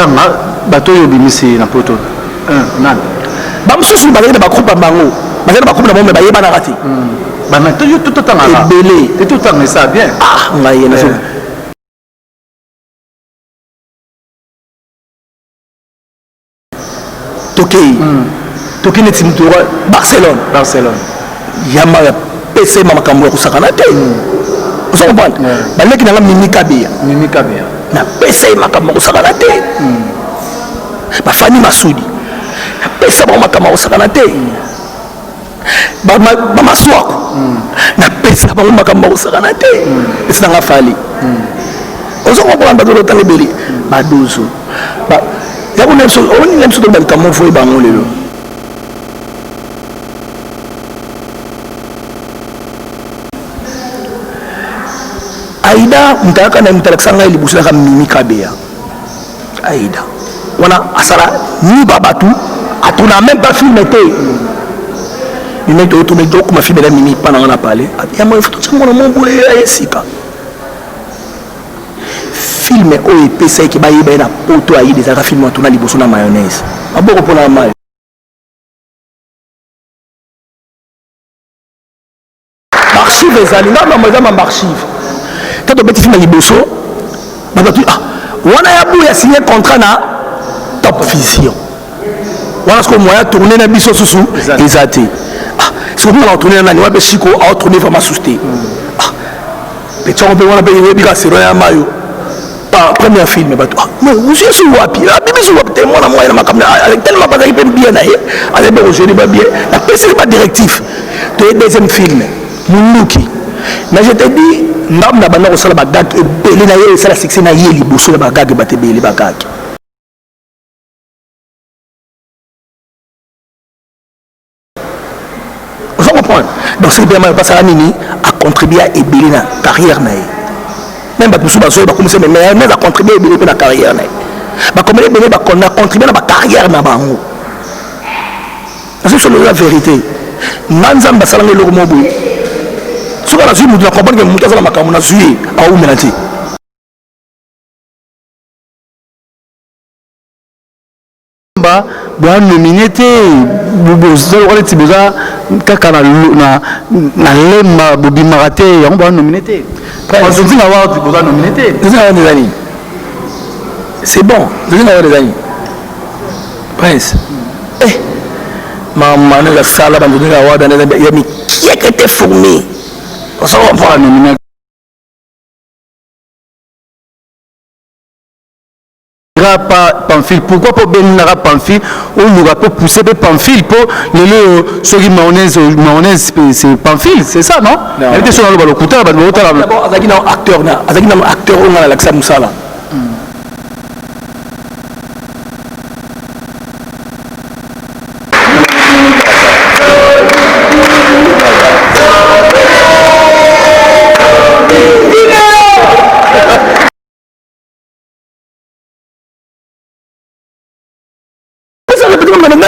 tanga bato yo bimisi na poto nan ba mususu ba ba groupe bango ba ba groupe na bombe ba yeba na rati ba na tout tanga la belé tout tanga ça bien ngai na Toki ne timtura Barcelone yama ya PC mama kambo ya kusakana te vous comprenez baleki na mimi kabia na PC makambo kusakana te ba fani masudi na PC mama kambo kusakana te ba maswako na PC mama makambo kusakana te esa nga fali vous comprenez ba do tanga beli ba dozo ba ya ko nemso on nemso do ba kambo foi ba ngolelo Aïda mtaka na mtalakisanga ili busula kama mimi kabea Aïda wana asara ni babatu atuna même pas filmé té ni mec de tourner donc ma fille de mimi pendant on a parlé ya moi faut tout mon mon boye esika filme o epesa ki ba yeba na poto Aïda za filme atuna liboso na mayonnaise aboko pona mayo archive ezali na mama archive quand on petit film liboso on a ya signé contrat na Top Vision voilà ce qu'on moyen tourner na biso susu ezati ce qu'on a tourner na niwa besiko a tourner vraiment susté petit on peut on a payé bika sero ya mayo premier film mais vous êtes sur wapi bibi sur wapi moi na moi na makamna avec tellement pas qu'il peut bien na avec be aujourd'hui pas bien la PC pas directif de deuxième film Muluki mais je te dis ndam na bana ko sala bagag e belé na ye sala succès na ye liboso na bagag ba te belé bagag vous comprenez donc c'est bien parce que nini a contribué à belé na carrière na ye même ba tout ba so ba commencer mais a contribué belé na carrière na ye ba comme belé ba contribué na ba carrière na bango c'est la vérité nanzam ba sala ngelo mo boy soka na suivi na comprendre que mutu azala makambo na suivi aumela te ba ba nominé te bozo wala ti boza kaka na lemba bobimaka te yango ba nominé te aujourd'hui na wa ti boza nominé te c'est bon aujourd'hui na wa des amis prince maman na sala ba ndona wa dans ya mi qui était fourni on s'en va pas nominer Pamphile pourquoi pas benara Pamphile on nous a pas poussé Pamphile pour le soki mayonnaise c'est Pamphile c'est ça non elle était sur le locuteur ba l'autre là d'abord azaki na acteur on a l'accès musala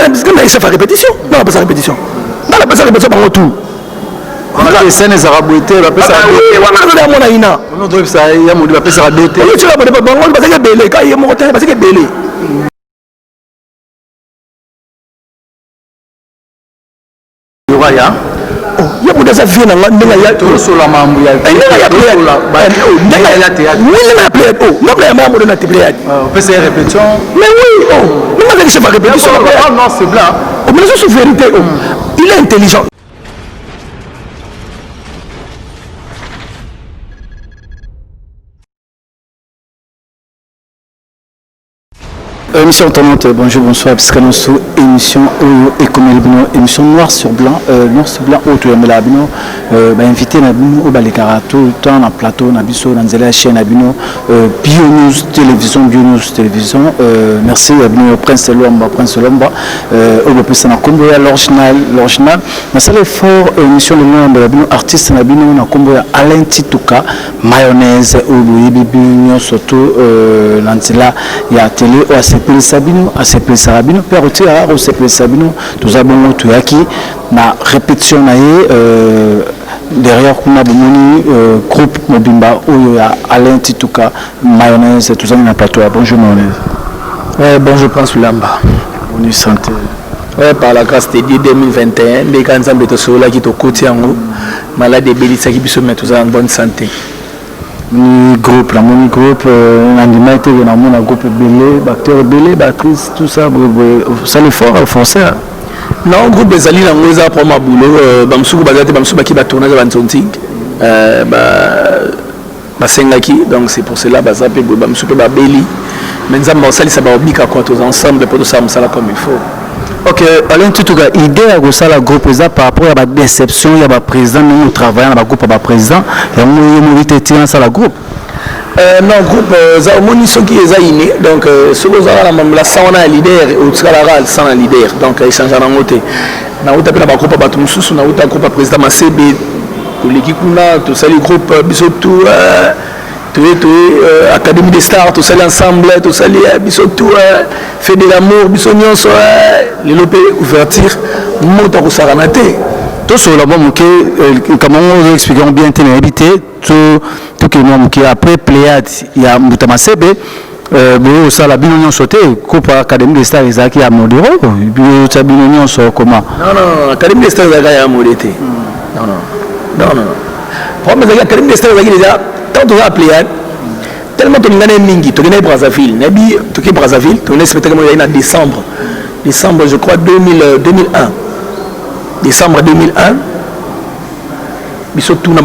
parce que ça fait répétition non pas répétition non pas répétition par tout les scènes arabouité la pesa wana mona ina on doit ça ya modi la pesa doté tu vas pas bango parce que belé quand il est monté parce que belé ya ya buda sa vie na ndinga ya to so la mambu ya ndinga ya play ba ndinga ya théâtre oui na play non play ma mona na théâtre pesa répétition mais oui non mais c'est pas répétition non c'est blanc mais c'est vérité il est intelligent Émission tournante, bonjour, bonsoir, parce que nous sommes émission émission noir sur blanc, autour de la bino, invité Nabino au Balikara tout le temps dans plateau, Nabiso, dans la chaîne Nabino, Bionews télévision, merci Nabino Prince Lomba, au plus na combo ya l'original, mais ça l'effort émission de nom de Nabino artiste Nabino na combo ya Alain Tituka, mayonnaise au Bibino surtout l'antila ya télé ou ACP Sabino perroté à ACP Sabino tous abonnés tout yaki na répétition naie derrière kuna bomoni groupe Mobimba ou ya Alain Tituka mayonnaise tout ça na plateau bonjour mayonnaise Bon, je pense Lamba. Bonne santé. Ouais, par la grâce de Dieu 2021, les grands hommes de Sola qui te côté en haut, malade et bélis qui se mettent en bonne santé. Mon groupe, mon groupe, l'animalité de mon groupe belé, acteur belé, battrice, tout ça, ça le fort français. Non, groupe des alliés dans les pour ma boulot, bamsou bazate bamsou qui va tourner dans Tonting, basengaki, donc c'est pour cela bazate bamsou ba belly. Maintenant, ça ça va obliger à quoi tous ensemble pour tout ça comme il faut. Ok, alors tout cas, idée à ça la groupe par rapport à la déception, il y a le président, nous travaillons dans le groupe avec le président, et on a été dans la groupe. Non, groupe, ça au sont qui est inné, donc ce que vous avez la sauna leader, ou la sauna leader, donc ils changent en côté. Na uta pena bakopa batu mususu na uta kopa président Masebe, pour l'équipe kuna, tout ça les groupes bisotou Académie des Stars, tout ça ensemble, tout ça les bisotou fait de l'amour, bisognon so les lopé ouverture, monte au saranate. Tout sur la bombe comment on explique bien tenir habité tout que moi qui après Pléiade il y a Mutamasebe bon ça la binonion sauté coupe Académie des Stars qui a modéré puis ça binonion so comment non Académie des Stars a modéré non problème c'est Académie des Stars déjà tant on a Pléiade tellement on a mingi to gagner Brazzaville nabi to que Brazzaville to gagner spectacle en décembre je crois 2001 décembre 2001 biso tuna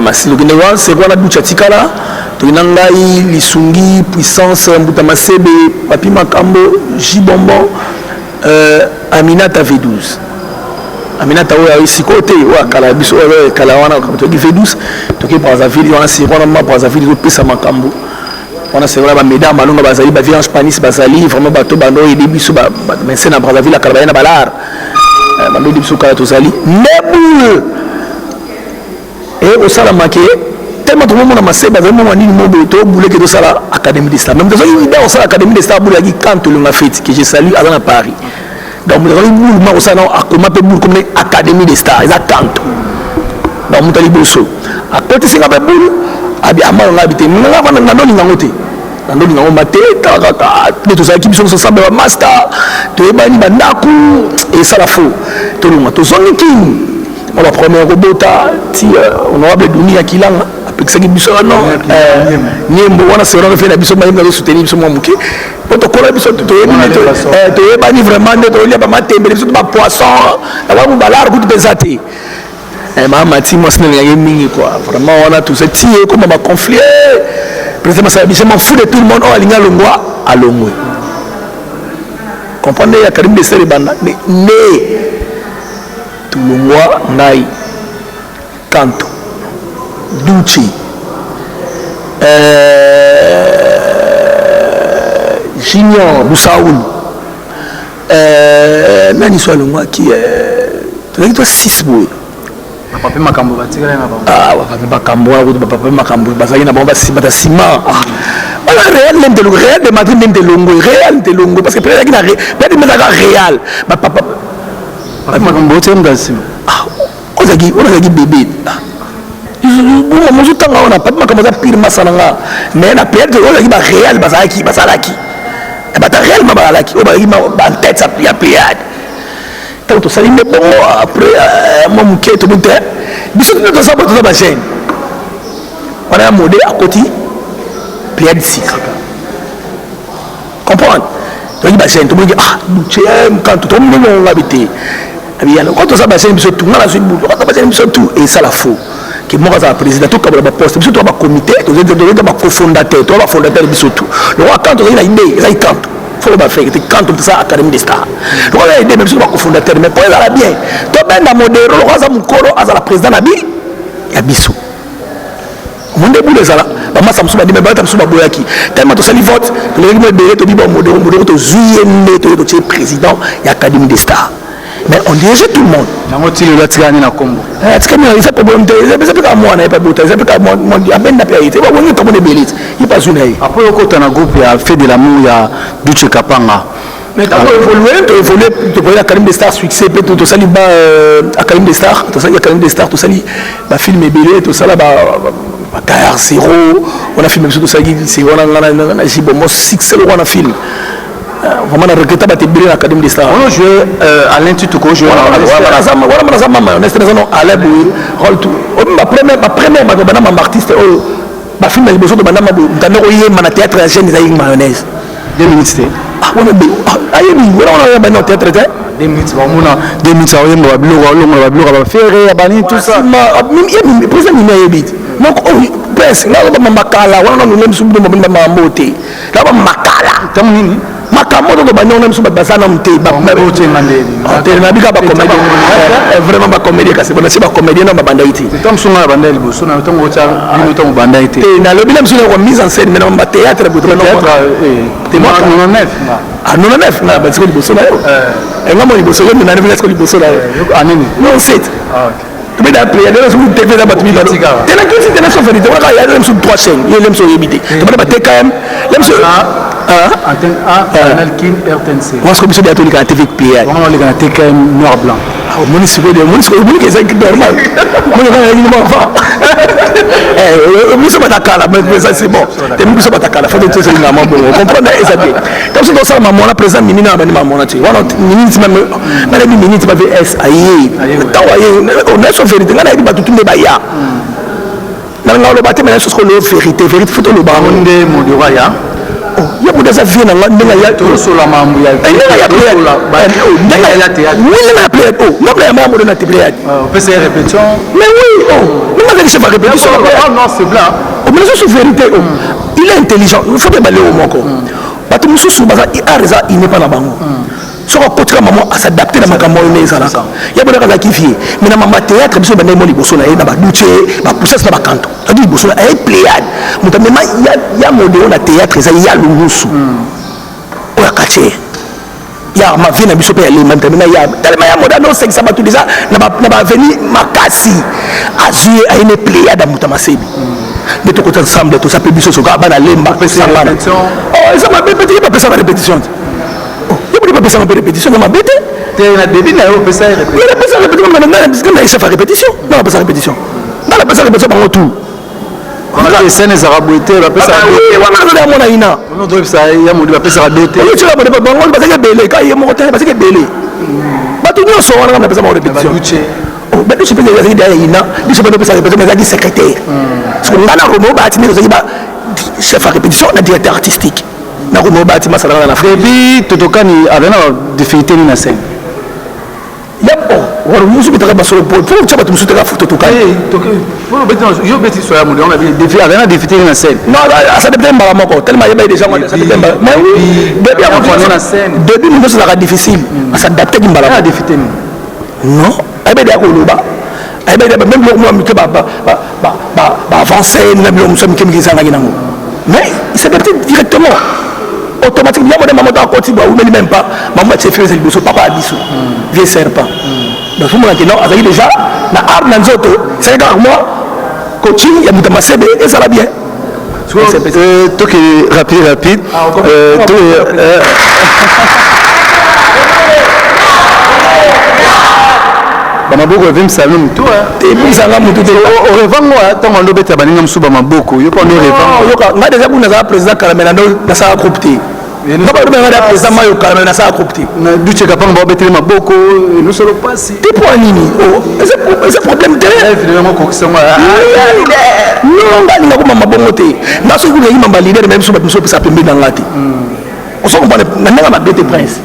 masilo kende wa c'est quoi la ducha tikala to ngai lisungi puissance mbuta masebe papi makambo jibombo Aminata V12 Aminata oya isikote wa kala biso kala wana to V12 to ke Brazzaville wana c'est quoi na Brazzaville to pesa makambo wana c'est vrai ba mesdames balonga bazali ba vierge panis bazali vraiment bato bando et biso ba mais na Brazzaville kala na balar bando biso kala to zali nebu et au sala maké tellement tout le monde a massé vraiment on dit mo to boulé que to sala Académie des Stars même dans une idée au sala Académie des Stars boulé qui quand le m'a fait que je salue à Paris donc nous avons boulé ma au sala comment peut boulé comme Académie des Stars ils attendent donc mutali bosso à côté c'est ngaba boulé abi amalo ngabité ngaba na ndoni ngote ndoni ngo maté ta to sala qui biso so samba master to ebani bandaku et ça la faux to lunga to zoni king on la première robota ti honorable dunia kilanga apekisa biso non nyembo wana c'est vraiment fait la biso bayimba de soutenir biso momuke poto kola biso to ebani vraiment to lia ba matembe biso ba poisson ba mu balar ku pesate mama ti moi c'est ngé mingi quoi vraiment on a tout ça ti comme ma conflit président ça biso m'en fout de tout le monde on alinga longwa à longwe comprenez ya Karim de Sere banda ne Tulungwa Ngai Kanto Duchi Junior Boussaoul nani soit Lungwa qui tu as 6 bouts papa makambo batikala na bango papa makambo papa makambo bazali na bomba si bata ciment réel de Madrid même de Longo réel de Longo parce que peut-être qu'il a réel papa makambo tendasi ozaki bébé bon moi je tanga on a pas makambo za pire masalanga mais na peut-être ozaki ba réel basalaki et ba réellement basalaki o ba en tête ça ya pliade tant to sali mais bon après moi muké to monter biso to ça to ba chaîne on a modé à côté pliade sika comprendre donc ba chaîne to mo dit quand to mo habité bien quand on s'abat c'est biso tout na suite boulot quand on s'abat biso tout et ça la faux que moi ça président tout comme le poste biso tout ba comité to ba cofondateur to ba fondateur biso tout le roi quand on a une idée il quand faut ba faire quand tout ça Académie des Stars le roi a idée même biso ba cofondateur mais pour ça bien to ben na modéro le roi za mukoro aza la président nabi ya biso monde boulé ça là ba massa msuba di ba ta msuba boyaki tellement to sali vote to le me béré to bi ba modéro to zuyende to président ya Académie des Stars. Mais on dirige tout le monde. Il fait problème. C'est pas moi, il pas beauté. C'est pas moi. Il y a bien d'apérité. Il va venir comme des bélites. Il passe une année. Après, au côté d'un groupe, il y a fait de l'amour, il y a Duce Kapanga. Mais tu as évolué, tu vois Académie des Stars, succès, tu as liba Académie des Stars, tu as Académie des Stars, tu as film belé, tu as là KR0, on a filmé tout ça, c'est on a succès, on a film. vraiment na recruter ba tibiri na académie des stars on jouer Alain Tutuko jouer voilà ça mayonnaise non Alain Bouir rôle tout ma première ba bana ma artiste oh ba film na liboso to bana ma ndana ko yema na théâtre ya jeune zaï mayonnaise 2 minutes ah on a ayebi on a ba no théâtre 2 minutes ba mona 2 minutes a yemba ba biloko ba faire ya bani tout ça même président ni ayebi donc presse na ba makala wana no nem sumbu ba mambote la ba makala tamu nini makamoto to banyo même sumba basana mte ba mambote mandeli tellement bika ba comédie vraiment ba comédie kasi bona si ba comédie na ba bandaiti tom sunga bandeli bo sona tongo cha bino tongo bandaiti na le bilam suna ko mise en scène mais ba théâtre bo théâtre te moi 99 ah 99 na ba tsiko bo sona et ngamo bo sona na ne ko bo sona anini non c'est ah OK mais d'après il y a des choses TV d'abord tu dis t'es là que c'est une vérité voilà il y a même sur 3 chaînes il y a même sur éviter tu vas pas TKM même sur antenne A canal King RTNC moi ce que je dis à tous les TV PA on les gars TKM noir blanc mon seconde que c'est normal mon nous sommes attaqués là mais ça c'est bon t'es nous sommes attaqués là faut que tu sois vraiment bon comprendre ça bien comme si dans ça maman la présent mini na bani maman tu voilà mini même na les mini tu vas VS aïe on est sur vérité ngana ibi batutu ne baya na ngalo baté mais sur le vérité photo le baron de modura ya il y a beaucoup de affaires dans la ya to sur la mambu ya ya théâtre oui na play oh non mais mambu na théâtre on peut se répétition mais oui oh non mais c'est pas répétition non c'est blanc mais c'est vérité oh il est intelligent il faut que baler au moko bato mususu baza arza il n'est pas na bango soko kotra maman à s'adapter na makambo ne ezalaka ya bona kaza kifie mais na mama théâtre biso bana mo liboso na ye na ba duche ba poussesse na ba kanto adi liboso na ay pléiade mutamema ya modelo na théâtre eza ya lulusu o ya kache ya ma vie na biso pe ya le mantamena ya tellement ya modano c'est ça ba tout déjà na ba venir makasi azue ay ne pléiade mutama sebi mais tout ensemble tout ça peut biso soka bana lemba ça oh ça m'a petit pas ça répétition pas ça répétition ma bête t'es na début na on peut ça répétition il a pas ça répétition mais parce que na chef répétition non pas ça répétition non pas ça répétition par tout on a des scènes araboité va pas ça on a mona ina on doit ça ya modi va pas ça doté tu vas pas bon parce que belé quand il est monté parce que belé ba tout nous so on a pas ça répétition oh ben je peux dire il y a ina je sais pas ça répétition mais il secrétaire parce que on a romo ba tini ba chef répétition na directeur artistique na ko no bati masala na Frébi totokani abena difficulté ni na scène yapo wala musu bitaka basolo pour chaba tu musu taka photo tokani pour beti yo beti so ya mode on a défi abena difficulté ni na scène non ça dépend mbala moko tellement yeba déjà ça dépend mais oui début avant na scène début nous ça sera difficile ça s'adapter ki mbala na difficulté non ayeba dia ko loba ayeba même moi mi ke ba avancer na bilo musu mi ke mi zanga nginango mais il s'adapte directement automatiquement maman doit continuer ou même pas maman c'est fait le papa abisso vieux serpent donc tout le monde non avec déjà na art na nzoto c'est car moi coaching ya mutama sebe et ça va bien toi qui rapide bamaboko evim salum to tebisanga mutu te orevango ntango andobeta baninga mosusu bamaboko yo mpo yoka nga deja kuna nazala président kalamela nasala groupe te nga président mayo kalamela nasala groupe te ducheka mpango baobeteli maboko enosolo pasi te po nini eza problème te nga alinga koma mabongo te nga soki kulengi mamba lider même so bato mosu opesa pembe na nga te oso comprendre na ndenge mabe te prince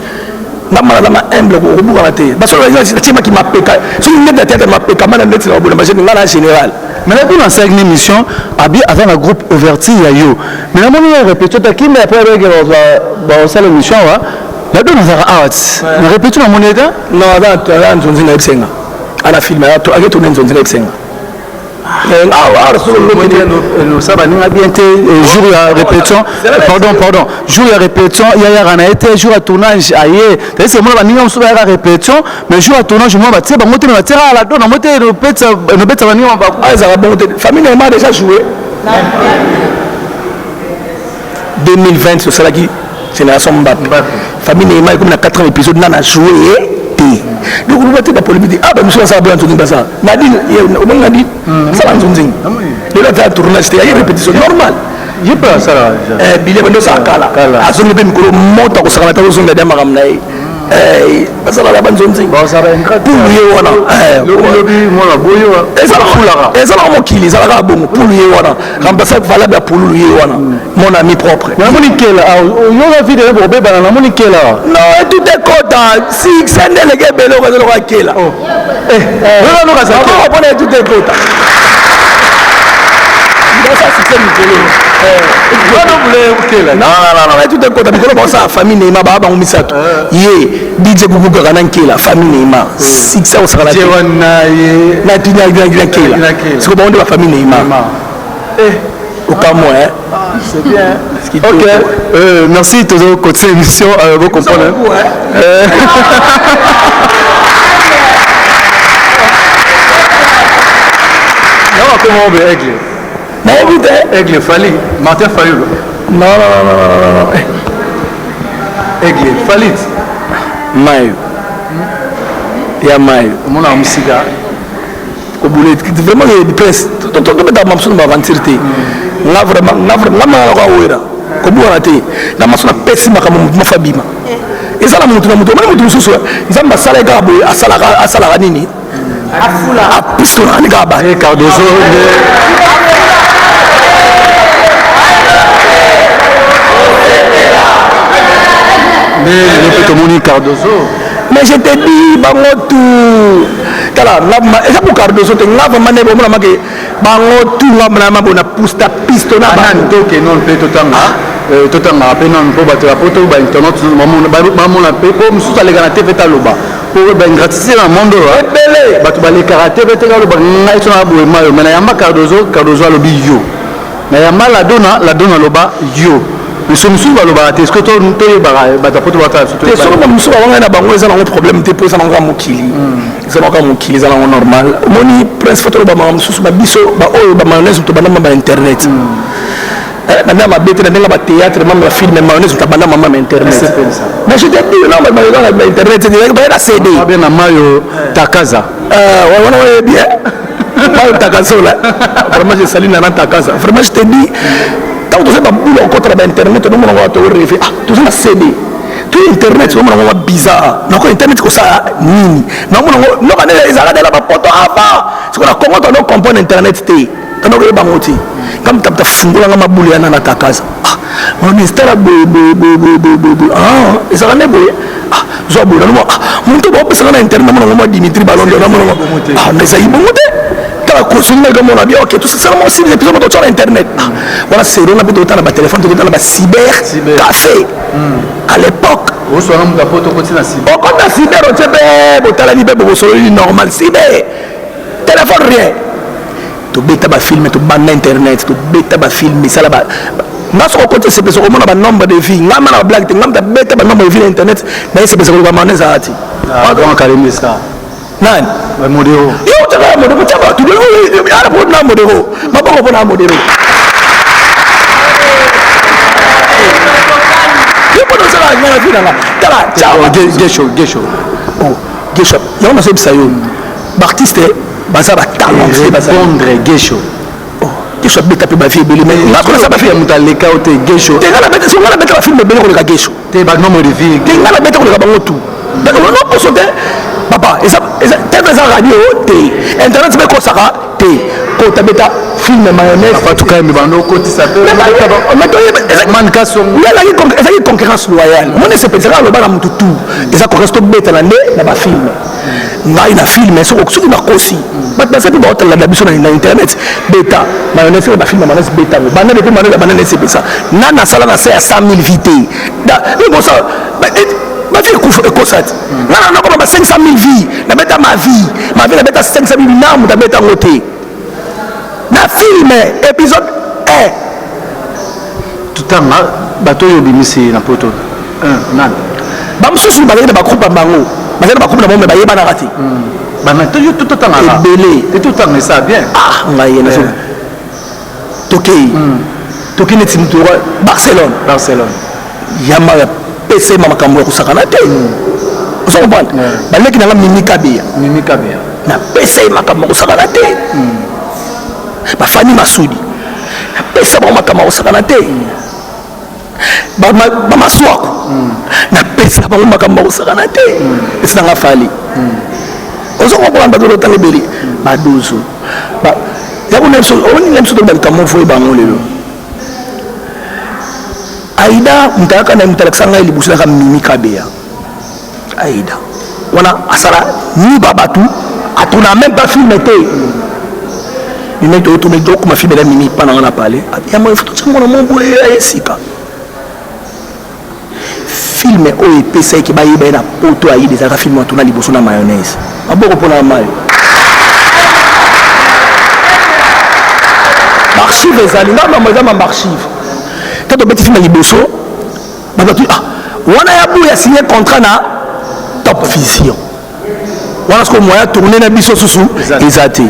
namalama humble kokobukana te basoloatiemaki mapeka soki ndete ya théâtre mapeka mana ndeti na babona bajene nga na général maintenant tout dans une émission abi avant la groupe ouverture ya yo mais na moni ya répétition takimba après avec basala émission wa na do nazaka arts na répétition na moni eta non ada nzonzi na ebisenga ana film ake tourne nzonzi na ebisenga ça va bien jour à répétition pardon jour à répétition il y a été jour à tournage ailleurs c'est moi baninga musu ba répétition mais jour à tournage moi ba tse ba moté na tera la do na moté no beta baninga ba ah ça va bon famille m'a déjà joué 2020 sur cela qui génération Mbappé famille Neymar comme na 4 épisodes na joué donc on va te polémique ah ben monsieur ça va bien tout ça Nadine on a dit ça va nzonzi et là tu as tourné c'était une répétition normale Je peux ça là. Billet bando ça kala. Azongi pe mikolo moto ko sakana tazo zonga dama kamna yi. Parce que la bonne zone c'est. Bon ça va incroyable. Pour lui wana. Lobby moi la boyo. Et ça la mo kili, ça la bon pour lui wana. Remplacer valable pour lui wana. Mon ami propre. Mais monique là, yo la vie de bobé bana monique là. Non, tout est content. Si c'est les gars belo ko zo kela. Oh. Non non ça. On connaît tout est content. Ça c'est Mikolo. Non, tout est content. Mikolo bon ça famille Neymar baba on misato. Yé, DJ Gougou kana nkela famille Neymar. Si ça on sera là. Na tinya nkela. C'est bon de la famille Neymar. Au cas moi c'est bien. OK. Merci toujours côté émission vous comprenez. Non, comment on veut aigle. Non, vite. Aigle Fali, Martin Fali. Non. Aigle Fali. Maï. Il y a Maï. Mon ami Siga. Au boulot, vraiment il y a des presses. Tout dans ma personne m'aventure. Là vraiment, là ouera. Comme on a dit, dans ma personne pessima comme ma famille. Et ça la montre, même montre sur. Ils ont ma salle gabo, à salara nini. À pistola, les gars. Et Cardozo. Mais le petit Moni Cardozo. Mais je te dis, bangotu. Kala, et ça pour Cardozo, tu n'as pas mané pour moi que bangotu la bona pousse ta pistola. Bananto que non peut tout temps. Tout temps après non pour battre la poto ba internet maman la pe pour mususa les garantie fait à loba. Pour ben gratifier la monde belé. Batu ba les karaté fait à loba ngai sona bo mayo mais ya Cardozo lobi yo. Mais ya mala dona loba yo. Mais ce monsieur va le battre. Est-ce que toi tu bata poto bata surtout. C'est sûr que monsieur va na bango ça na un problème te pour ça na mokili. Ça na mokili ça na normal. Moni prince photo ba monsieur ba biso ba o ba mayonnaise to ba na ba internet. Maintenant ma bête dans la théâtre même la film mayonnaise to ba na mama internet. Mais je te dis non mais dans la internet c'est ba na CD. Ba bien na mayo takaza. Ouais bien. Mayo takaza là. Vraiment je salue na takaza. Vraiment je te dis quand tu sais pas boule contre internet tout le monde va te refaire. Ah, tout ça na CD. Tout internet tout le monde va bizarre. Donc internet ko ça nini. Non kana les arrêter là ba poto avant. C'est qu'on a comment on comprendre internet té. Quand on ba moti. Comme tu as fungula nga mabulu yana na takaza. Ah, on est là ah, et ça ne boye. Ah, zo boye non. Ah, mon to ba pesa na internet mon Dimitri Balondo na mon. Ah, mais ça y bon moté. Consommer comme on a bien ok tout ça seulement aussi les épisodes sur internet voilà c'est on a plutôt dans le téléphone tout dans le cyber café à l'époque on soit on a pas tout continuer cyber on a cyber on sait pas botal ni bebo sur normal cyber téléphone rien to beta ba film to ban internet to beta ba film ça là ba naso ko côté c'est parce qu'on a ba nombre de vies ngama na blague ngama beta ba nombre de vies internet mais c'est parce qu'on ba maner ça ati on calmer ça nani modéro yo tala modéro taba tu le ala pour na modéro maboko pour na modéro yo pour ça la ngana fina la tala ciao gesho oh gesho yo na sebisa yo artiste baza ba talent c'est baza Bondre gesho oh gesho beta pe ba fi beli mais na ko ça ba fi mutaleka ote gesho te ngala beta so ngala beta ba film beli ko ka gesho te ba nombre de vie te ngala beta ko ka bango tout d'accord non pour sauter papa et ça tellement ça radio té internet mais quoi ça té ko tabeta film mayonnaise en tout cas mais bando ko ti ça peut mais man kaso la y concurrence loyale mon c'est peut-être le bana mutu tout et ça correspond beta la né na ba film ngai na film so ko na kosi but na c'est pas hôtel la biso na internet beta mayonnaise ba film mayonnaise beta bana depuis mayonnaise bana c'est ça na sala na c'est à 100 000 vite da bon ça ma vie est constate. Non, comme 500 000 vies. Je vais mettre ma vie. Ma vie, je vais mettre 500 000 vies. Je vais mettre en côté. La film, épisode 1. Tout le temps, bateau est bimisi na poto. Non. Je suis allé dans ma groupe à Bango. Je suis allé dans ma groupe à Bango, mais je suis allé dans ma groupe. Tout le temps, et tout le temps, ça bien. Ah, on a eu une chose. Toké n'est pas Barcelone. Yama. PC mama kambo ko sakana te so ko ban ba leki na mimi kabia na PC mama kambo ko sakana te ba fani masudi napesa bango makambo akosakana te bamaswako napesa bango makambo akosakana te esi nanga fali ozokomprendre bato lotanga ebele badozo yakonina biso to balikambo fo ebango lelo aida mutalaka na mutalakisa ngai liboso naka Mimi Kabeya aida wana asala ni babatu atona même pas filmé te Mimi to tourner donc ma fille de Mimi pendant on a parlé ya moi photo tsango na mombo ya esika filme o epesa ki ba yeba na poto ayi des aka filme tona liboso na mayonnaise aboko pona mayo archive ezali na mazama archive quand on beti filme liboso babatu wana ya bu ya signer contrat na Top Vision wana ce que moya tourner na biso susu ezati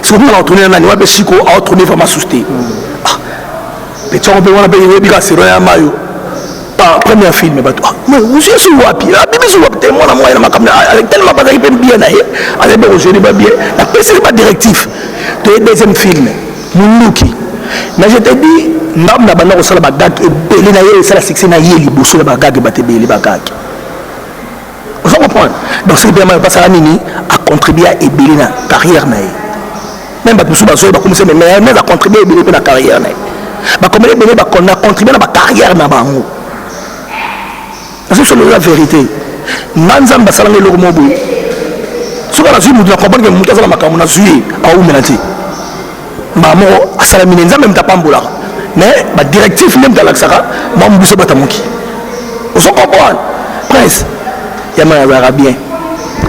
c'est comme on tourner na ni wa be chiko a tourner vraiment susté petit on peut wana be yebi ka sero ya mayo premier film bato mais vous êtes sur wapi la bibi sur wapi tellement na moya na makamna avec tellement pas qu'il bien na ye avec be aujourd'hui ba bien la PC pas directif to deuxième film Muluki mais je te dis ndam na bana ko sala ba gag ebele na ye sala succès na ye liboso na ba gag ba te bele ba gag vous comprenez donc c'est bien pas ça nini a contribuer à ebele na carrière na ye même ba tout ba so ba commencer mais a contribuer ebele na carrière na ye ba comme ebele ba contribuer na ba carrière na bango c'est la vérité nanzam ba sala ngelo mo boy so ka la zui mutu na comprendre que mutu sala makamu na zui a ou menati mamo asala minenza même ta pambola mais ba directif même dans l'axara mamu biso bata moki on se comprend prince yama ya bien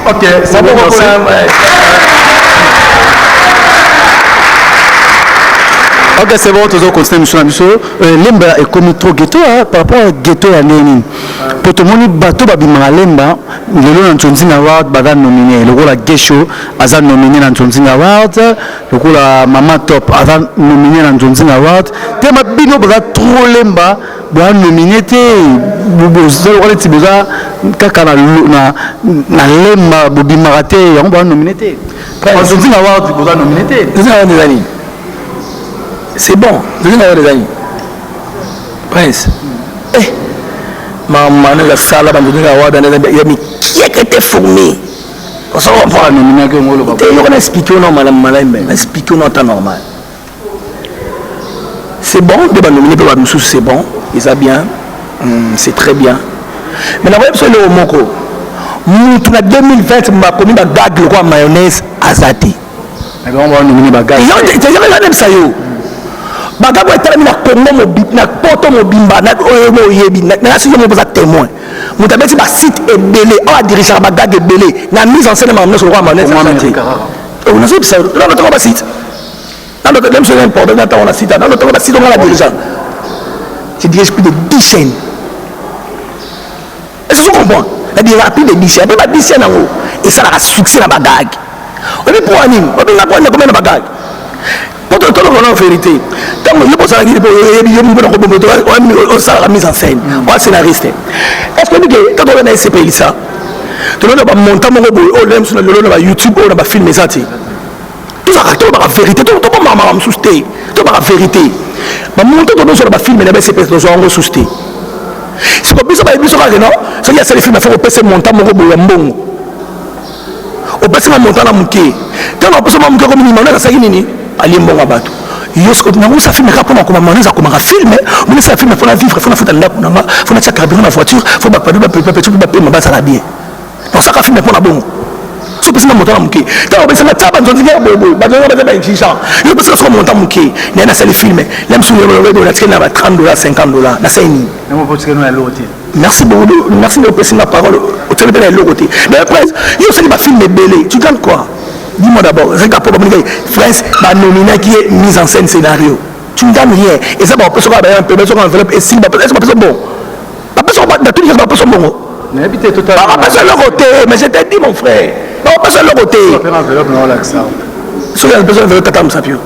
ok c'est bon ok c'est bon toujours continuer mission na biso lemba et comme trop ghetto par rapport à ghetto ya neni pour tout monde bateau babimaka lemba lelo na Ntsonzinga Award baza nominé lokola Gesho aza nominé na Ntsonzinga Award lokola Mama Top aza nominé na Ntsonzinga Award te mabino baza trop lemba ba nominé te bozo lokola ti boza kaka na lemba bobimaka te yango ba nominé te Ntsonzinga Award boza nominé te c'est bon Ntsonzinga Award des amis prince maman la salle ba Ntsonzinga Award ya mi qui était formé on s'en comprend nominé que ngolo ba on explique non malam explique non temps normal c'est bon de nominé pour nous c'est bon ils a bien c'est très bien mais la vraie c'est le moko mutu na 2020 m'a commis ba gag le quoi mayonnaise azati mais on va nominer ba gag c'est jamais la même ça yo ba gag wa tala na Congo mobimba na poto mobimba na oyo yebi na si yo moza témoin mutu abeti ba site ebele a diriger ba gag ebele na mise en scène ma sur le quoi mayonnaise azati on a fait ça là notre ba site dans notre même chose important dans on a site dans notre ba site on a la dirigeant je dirige plus de 10 chaînes est-ce que vous comprenez la plus de 10 chaînes pas 10 chaînes en haut et ça a succès dans bagag on est pour anime on est là combien de bagag pour tout le vérité tant que je pense à la mise en scène on scénariste est-ce que quand on a SCP ça tout le monde va monter mon robot on l'aime sur le YouTube on va filmer ça tout ça tout la vérité tout pas maman souster tout la vérité ma monter tout sur le film mais la SCP dans un souster c'est pas ça va être ça non ça y a les films il faut passer monter mon robot mbongo au passer monter na muké quand on passe mon muké comme ni mana ça nini ali mbongo bato yosko na musa film ka pona comme maneza comme un film mais ça film faut la vivre faut la foutre là pour na faut na tchaka dans la voiture faut pas pas pas ça la bien donc ça ka film pour na bon so pesa monter na muké quand on passe na taba Ntsonzinga bobo ba donga ba chicha yo pesa so monter muké na ça le film même si on a tchena ba $30 $50 na ça ni on peut tchena na loté merci beaucoup merci de passer la parole au télé de l'autre côté mais après il y a aussi des films belé tu gagnes quoi dis-moi d'abord regarde pour me France la nominé qui est mise en scène scénario tu ne gagnes rien et ça va pas sur un peu sur enveloppe et si pas bon pas sur de tous les pas sur bon mais habité totalement pas sur le côté mais je t'ai dit mon frère pas sur le côté enveloppe non là ça sur la personne veut tata musapio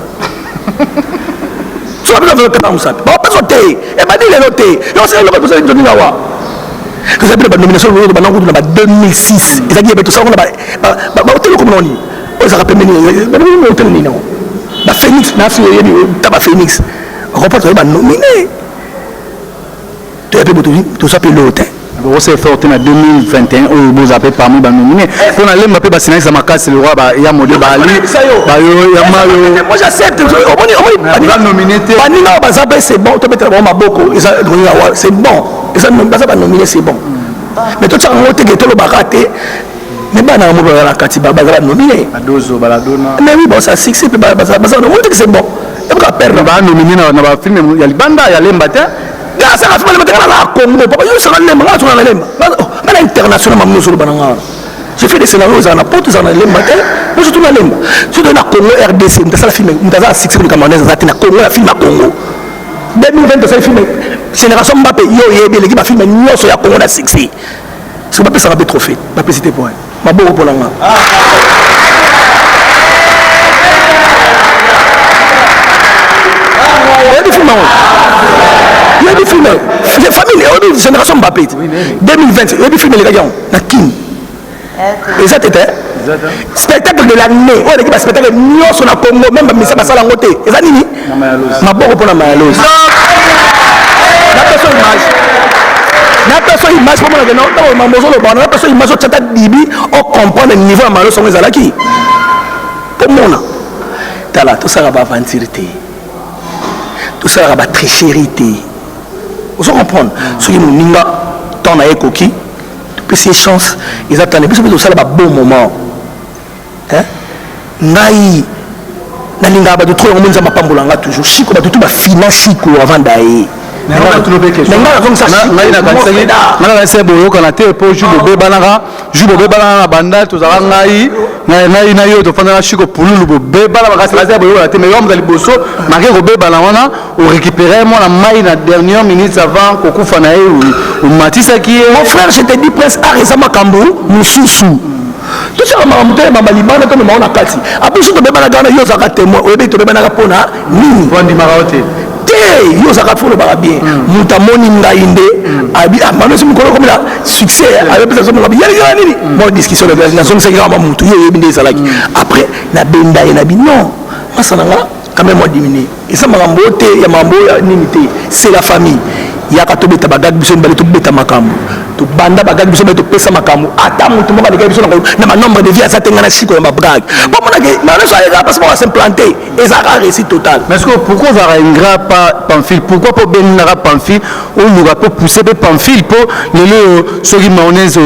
sur la personne veut tata musapio pas sur té et pas dit les noter non c'est le personne de Ninawa que ça peut la nomination de banango de 2006 et ça dit tout ça on a hôtel comme on dit on ça rappelle mais hôtel ni non la Phoenix na fi yeni taba Phoenix Remporte va nominé. Tu as tout ça pilote. C'est fort en 2021 où vous avez parmi les nominés. Pour aller m'appeler Bassina Zamakas le roi il y a modèle Bali. Moi j'accepte. On nominé. Banina Bazabe c'est bon. Tu peux te voir beaucoup. C'est bon. Et ça Bazabe nominé c'est bon. Mais tout ça on te que tout le baraté. Mais bana mo la katiba Bazabe nominé. Adozo baladona. Mais oui bon ça succès Bazabe on te que c'est bon. Et pas perdre. Ba nominé na ba film il y a Libanda il y a Lembata. Grâce à la famille de la Congo, papa, je suis allé à l'international, j'ai fait des scénarios à la porte, à la Lemba, je suis allé à Lemba. Je suis allé à Congo, RDC, je suis allé à Six de Cameroun, je suis Congo, je film à Congo. 2020, je suis allé à Génération Mbappé, l'équipe a filmé, je suis allé à Congo, à Six. Je ne sais pas si trophée, je ne sais pas point. Je suis allé pour l'angle. Il y a des films, j'ai famille, il génération Mbappé. 2020, il y a des films, les gars, na King. Et ça, c'était spectacle de l'année. Ouais, l'équipe a spectacle, nous, on a Congo, même si ça va côté. Et ça, Nini, ma bonne pour la Mayalouse. La personne image pour moi, non, la personne image au Tchata Bibi, on comprend le niveau de Mayalouse, on est à qui. Pour moi, tout ça va aventurité. Tout ça va trichérité. Vous comprenez? Ceux qui nous n'ont tant à écoquer, depuis ces chances, ils attendent. Puis tout ça va bon moment. Hein? Naï, nalinga ba de trop on nous a pas pambolanga toujours. Chico ba tout ba finance chico avant d'aller. Mais on a trouvé quelque chose. C'est bon, on a été pour jouer au Bébalanga, jouer au Bébalanga banda, tout ça, naï, naï, de faire un chico pour le Bébalanga, c'est la mais on a les bossos, marqué au Bébalanga, on récupérait moi la maille la dernière minute avant Koko Fanaï ou Matissa qui est. Mon frère, je t'ai dit presque Arizama Kambo, Moussoussou. Tout ça, ma montagne, ma malibane, comme on a kati. Après, je te Bébalanga, il y a un témoin, ou bien tu Bébalanga Pona, ni. Bon, Dimaraote. Yo ça va faire le bien mutamoni ngainde abi amano simu kolo comme la succès avec personne ngabi ya nini bon discussion la zone c'est grand mutu yo binde salaki après na benda et na bi non masana quand même moi diminuer et ça mambo te ya mambo nini te c'est la famille ya ka to beta bagag biso mbali to beta makambo to banda bagag biso to pesa makambo ata mutu mo ka biso na nombre de vie à ça tengana chiko ya brag bon mon que mais ça les parce qu'on va s'implanter et ça a réussi total mais pourquoi va un grand pamphile pourquoi pas benara pamphile ou nous va pas pousser des pamphile pour le ceux qui mayonnaise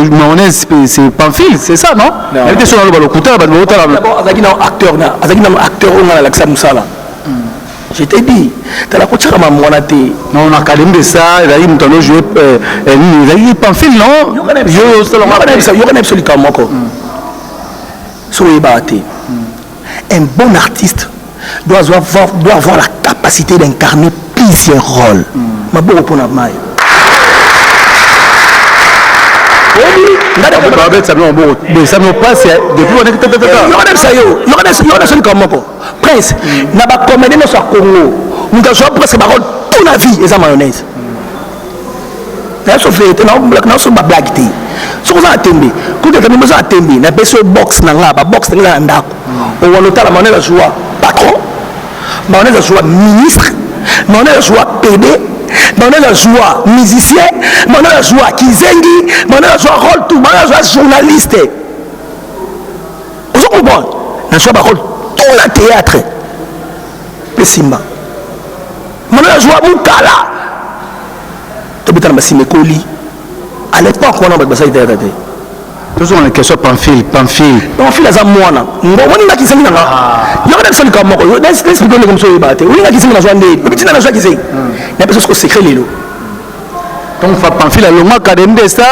c'est pamphile c'est ça non elle était sur le balokuta d'abord azaki na acteur on a l'accès musala je t'ai dit, tu as la couture à ma moinate. Non, on a calmé de ça, il a dit, nous allons jouer, il a dit, pamphile, non? Il y a absolument encore. Soyez batté. Un bon artiste doit avoir la capacité d'incarner plusieurs rôles. Ma bonne pour la maille. Ça me passe depuis on est Prince, n'a pas commandé notre Congo. Nous avons presque toute la vie et ça mayonnaise. Sauf que nous sommes pas blagues. Si vous attendez, quand vous attendez, vous avez un box dans la box dans la ndako. On va noter la monnaie de joie patron, monnaie de joie ministre, monnaie de joie PD. Mon la joie musicien, mon la joie kizengi, mon la joie rôle tout, mon la joie journaliste. Vous comprenez? La joie rôle tout le théâtre. Le Simba. Mon la joie Moukala. Tu peux t'en Simekoli. À l'époque, on a pas ça théâtre. Toujours une question pamphile. Pamphile à Zamoana. On a qui s'est mis là. Il y a des choses comme moi. Laisse-moi donner comme ça. On a qui s'est mis dans la joie. Petit dans la joie qui s'est. Il y a des choses secret les lots. Donc pamphile à l'homme académie de ça.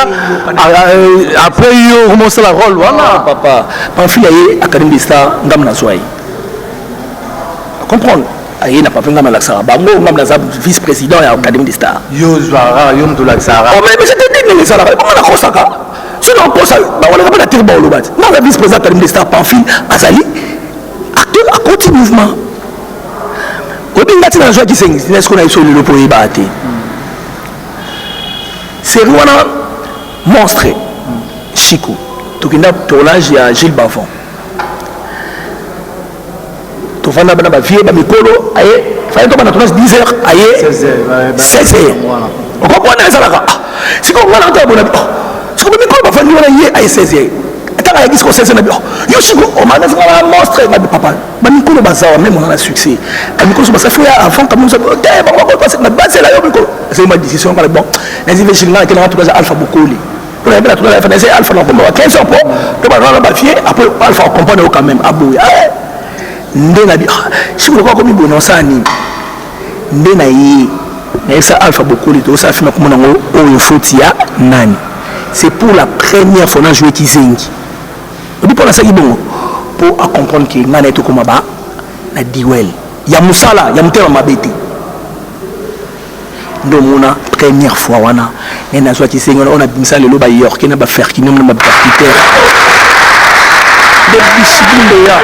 Après il commence la rôle. Voilà. Papa. Pamphile à académie de ça. Ngam na joie. Comprendre. Il n'a pas fait ngam la Sara. Bango ngam la vice-président à l'académie de Star. Yo Zara, yo Mdoula Sara. Oh mais je te dis mais ça là. Comment on a fait ça? Sinon, on pense à la terre au Lobat. Dans la vice-présidente de l'État, Pamphile, Azali, acteur à côté mouvement. Au Bingati, dans la joie qui s'est ce qu'on a eu sur le pour y battre. C'est Rwanda monstre. Chico. Tout qui n'a tournage, il y a Gilles Bavon. tu vas na ba vieux ba mikolo aye fallait tomber na tournage 10h aye 16h on comprend ça là c'est comme on entend bon c'est comme mikolo ba fandi wana ye aye 16h ataka ya kisko 16h na bio yo chiko o mana ça monstre ba papa ba mikolo ba ça même on a succès ba mikolo ba ça fait avant comme nous ça ba ko passer na base là yo mikolo c'est ma décision par bon les investissements qui ont tout ça alpha bokoli pour la tout la finance alpha non comme 15 ans pour que ba ba fier après alpha on comprend quand même abouya ndena bi chiko ko mi bono sani ndena yi na ça alpha bokoli to ça fima comme nango o fotia nani c'est pour la première fois dans jouer Kizengi et pour la ça bon pour comprendre que ngana to comme ba na diwel ya musala ya mtema mabeti ndo mona première fois wana na soit Kizengi on a bimisa le lo ba york na ba faire ki nom na ba percuteur de discipline ya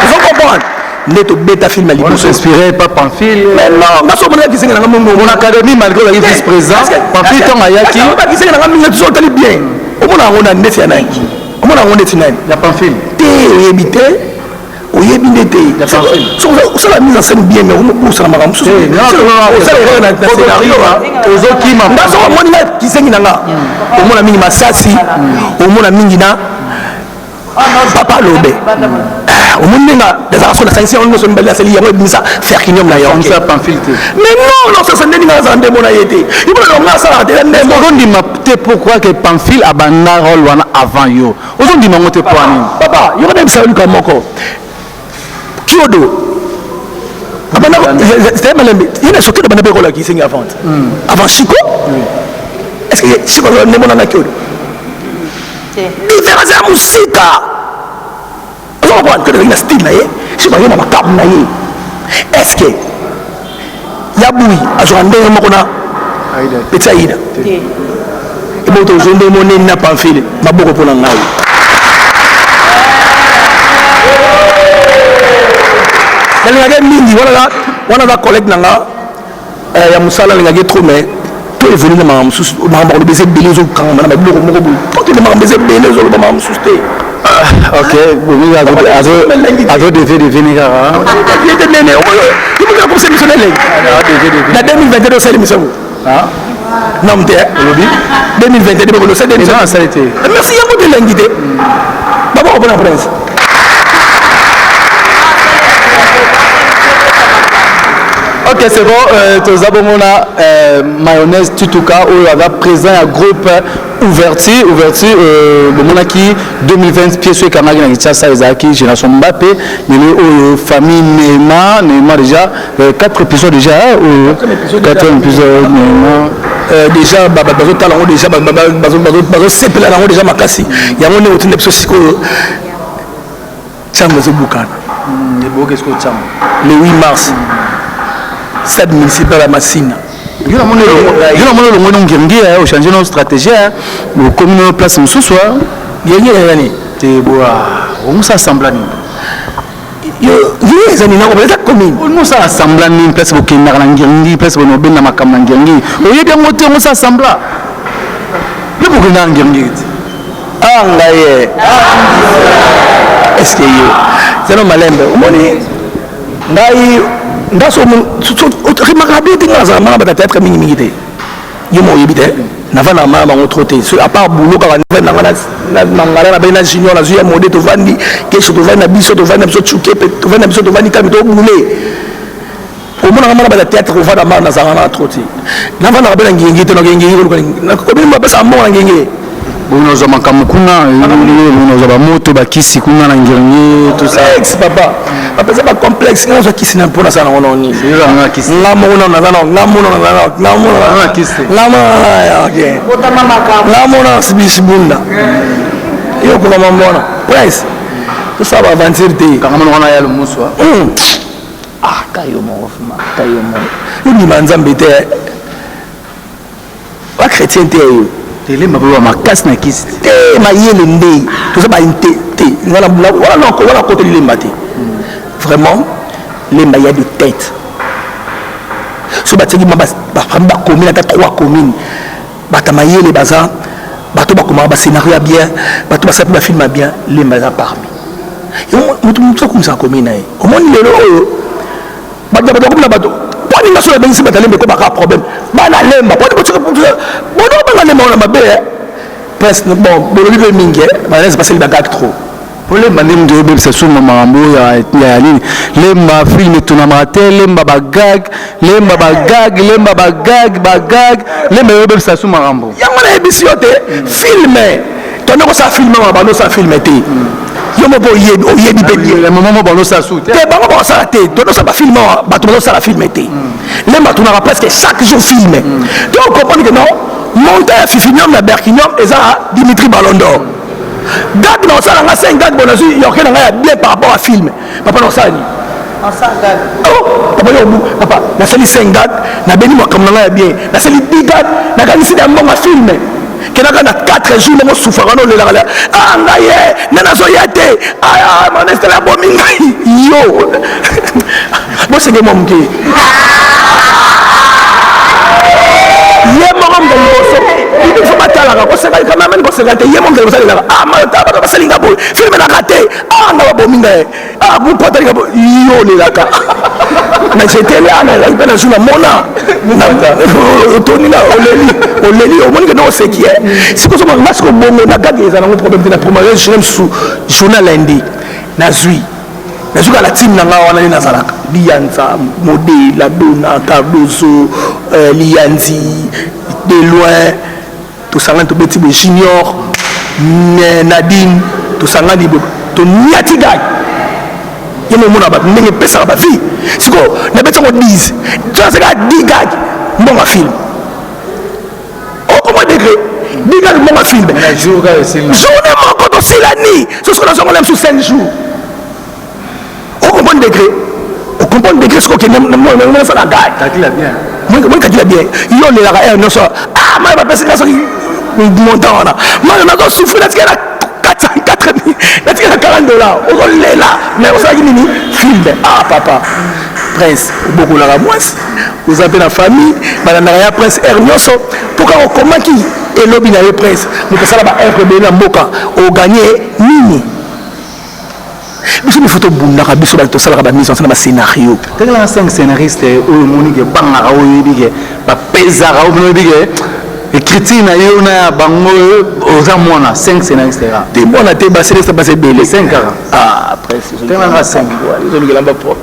vous comprenez neto beta film ali on s'inspirait pas Pamphile mais non na so mona Kizengi na mon académie malgré la vice président Pamphile tant ayaki ba Kizengi na ngam ngi tali bien o mona ngona ndeti ya nani o mona ngona ndeti nani ya Pamphile te oyebite oyebinde te so la mise en scène bien mais on ça makam so ça na scénario ozoki ma ndaso moni na Kizengi na nga o mona mingi masasi o mona mingi na papa lobe au monde nga des actions de sanction on ne se mbele asali yango bisa faire kinyom na yo ça Pamphile mais non ça ndeni nga za ndemo na yete il faut nga ça de ndemo on dit ma te pourquoi que Pamphile abanda rôle wana avant yo on dit mango te poani papa yo même ça lui moko kiodo abanda c'est malembe il est sorti de banda rôle qui signe avant Chico est-ce que Chico ndemo na kiodo différence ya musika que le style là je vois ma cap na est-ce que ya boui a joindre mo na petit aida et bon to joindre mo na Pamphile maboko pona ngai ngaka mingi wana da collègue nanga ya musala ngaka trop mais to evenu na mamsusu mambo beze belezo kanga na biloko moko boui to te mambo beze belezo lo mamsusu te ok oui azo devait devenir il était né il me a conseillé missionnaire la 2022 c'est l'émission non mais lobby 2022 c'est l'émission ça a été merci à vous de l'inviter d'abord bonne presse ok c'est bon tous abomona mayonnaise tutuka où il y a présent un groupe ouverture le monaki 2020 pièce sur Kamagi na Kinshasa Ezaki génération Mbappé mais le famille Neymar déjà 4 épisodes déjà 4 épisodes Neymar déjà bazo talent déjà bazo sepela nango déjà makasi yango ne otinde biso siko Tchamba zo bukana qu'est-ce que Tchamba le 8 mars stade municipal à Massina je n'ai pas changer notre stratégie le commune place en sous-soir il y a une te boa on s'assemble yo zani na ko commune on s'assemble ni place pour qu'il na ngirngi place pour no benna makam na ngirngi o yebi ngote on s'assemble le pour qu'il na ngirngi ah ngaye est-ce que yo c'est no malembe omoni ngai ndaso remarquable tinga za mama ba théâtre mingi mingi te yimo yibite na vana mama ngo troté à part boulot ka na ngala na bena junior na zuya modé to vandi kesho to vandi na biso to vandi na biso chuke to vandi na biso to vandi ka to boulé au mona mama ba théâtre ko vana mama na za na troté na vana ba ngingi te no ngingi na ko bini ba sa mo ngingi bono za makamukuna bono za ba moto ba kisi kuna na ngirngi tout ça ex papa papa ça ba complexe nga za kisi na pona sana ono ni nga kisi ngamo na kisi ngamo okay bota mama ka ngamo na sibisibunda yo ko mama mbona price to ça va aventure te kama mwana ya lumuswa kayo mo ni manzambe te wa chrétien te yo tele mabwa makasi na kisi te mayele ndé to ça ba inte te wala côté de l'embate vraiment l'emba y a de tête so batiki ba commune ata 3 communes bata mayele baza bato ba comment ba scénario bien bato ba sapi ba film bien l'emba za parmi moto akomisa akomi na ye omoni lelo oyo bato bakomi na bato poni nga so ebengisi bato alemba ekobaka problème bana lemba poni bono banga lemba wana mabe presque bon bolobi mpe mingi banese basali bagage trop lemba nde moto oyebebisa suma makambo ya nini lemba filme etunamaka te lemba bagag lemba oyebebisa su makambo yango nayebisi yo te filme tonde kosala filme wana bando osala filme te yo moko oyebi mpe momo banosala su te bango bakosala te tonde osala bafilme wana bato bazosala filme te lemba tunaka presque chaque jour filme to okomprendre que non monta ya fifinium na berkinium eza Dimitri Ballondor gag na osala nga 5 gag bona zui yoke na nga ya bien par rapport à film papa na osala ni papa nasali 5 gag nabeni makambo na nga ya bien nasali 10 gag nakanisi na mbongo filme kenaka na 4 jours nango sufaka na olelaka la ngai ye nde nazoya te manestele abomi ngai yo bosenge mwa moke ye moko mga liboso ibi fo batalaka koseka kamameni koseka te ye monga kosalelaka bato basalinga boye filme naka te nga babomi nga ye mopatalinga boye yo olelaka na jetele ana elaki mpe na jour na mona otoninga oleli omonike nde oseki ye sikosomaka nga siko bongo na gage eza nango problème te na première journée mosusu journal lundi nazwi nazuka la team na nga wana nde nazalaka lianza modela dona cardozo lianzi de loin tosangani tobeti be junior nadine tosangani toniati gag ye momona bato ndenge epesaka bavie siko nabeti yango 10 toseka 10 gag mbonga film okoma degré 10 gag mbonga film journée moko tosilani sosiko nazongo lem su 5 jours okomprendre degré siko okendesala gag moi kakila bien yo olelaka aire nyonso mai bapesi nga soki montant wana mai nazosufri natika na 4 natika na $40 ozolela mais osalaki nini filme papa prince obokolaka mwasi oza mpe na famille balandaka ya prince aire nyonso mpoka okomaki elobi na ye prince moto asala ba aire ebele na mboka oganye nini biso biso tobundaka biso bato tosalaka bamise nsana bascénario tekelaka 5 scénariste oyo omonike bangaka oyo oyebike bapezaka oyo oyebike écriture na yo na ya bango oza mwana 5 scénariste ka te mwana te bascénariste basa ebele 5 kaka tekelaka 5 ezolukela mba pro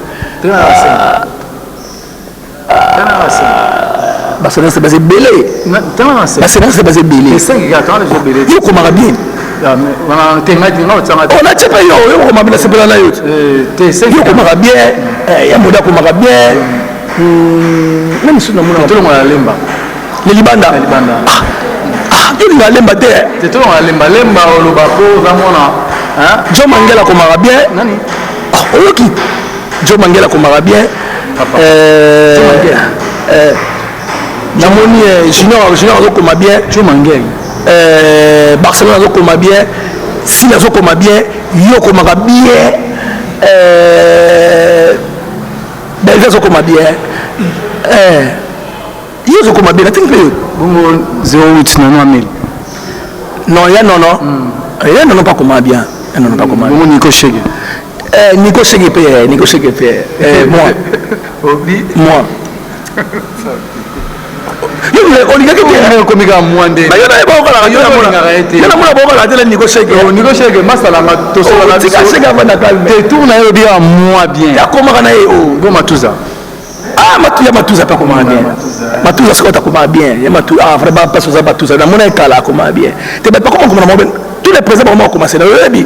bascénariste basa ebele bascénariste basa ebele yo komaka bien on a tsepa yo komaka bien sepela na yo yo komaka bien ya moda komaka bien na misu na mona tolongola lemba lelibanda yolinga lemba te tolongola lemba oloba po oza mwana jo mangela komaka bien oyoki jo mangela komaka bien namoni junior azokoma bien jo mangeli Barcelone azokoma bien Sine azokoma bien yo komaka bien Belgique azokoma bien yo azokoma bien natingi mpe yo bongo 08 na 9000 non ya nono pas komaka bien nono pas komaka bongo Nico Chege Nico Chege pe moi olingaki tekomika mwande namona bokalaka tele Nico Chege masalanga tour na ye obika mwa bien akomaka na ye bo matuza ya matuza pe akomaka bien matuza sikoyo takomaka bien vraiment place oza matuza namona ekala akomaka bien te bato bakoma komona mabe tous les présidents bakoma bakoma sena oyebi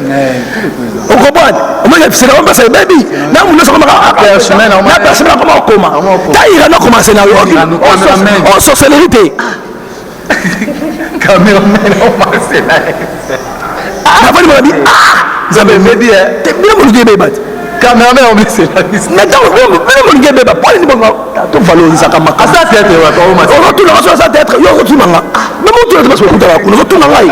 okomprendre omoi sena bapesa ebebi na mundu nyonso na personnel akoma okoma taira nakoma sena osorcellerie te nafani monabi nzambe te bino moluki ebebati cameraman on blesse la liste mais donc on ngi beba pole ni bongo to valorisaka makasi asa théâtre wa pa oma on retourne à ça théâtre yo retourne nga mais mon tour de parce que kutala kuno retourne ngai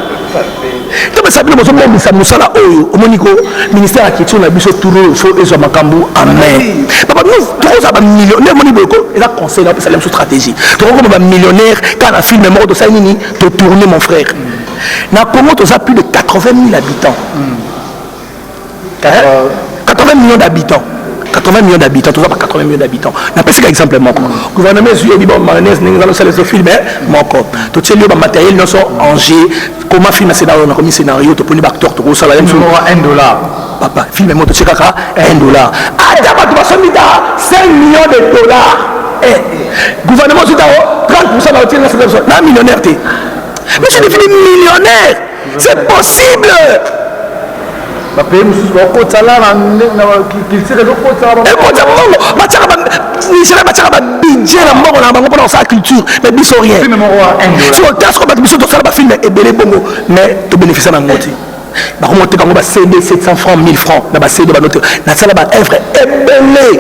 to ba sabina mozo mo bisa musala oyo omoniko ministère ya kitchen na biso touro fo ezo makambu amen papa nous trop ça ba millionnaire moni boko et la conseil là ça l'aime sous stratégie to comme ba millionnaire quand la film mort de ça nini to tourner mon frère na Congo to ça plus de 80 000 habitants 80 millions d'habitants. 80 millions d'habitants, tout ça par 80 millions d'habitants. On appelle ça exemple. Le gouvernement est bon, mayonnaise, nous allons faire les films, tout ce lieu matériel, nous sommes Angers. Comment filmer un scénario, on a commis un scénario, tu peux pas acteur, tu peux $1. Papa, filme moi, tu sais $1. Ah, d'abord, tu vas se mettre 5 millions de dollars. Gouvernement, tu as 30% de la personne. Non, millionnaire, tu es. Mais je suis devenu millionnaire. C'est possible. Mais tu bénéficies d'un motif. Par contre, tu as CD 700 francs, 1000 francs. Tu as CD, tu as œuvre ébélé. Tu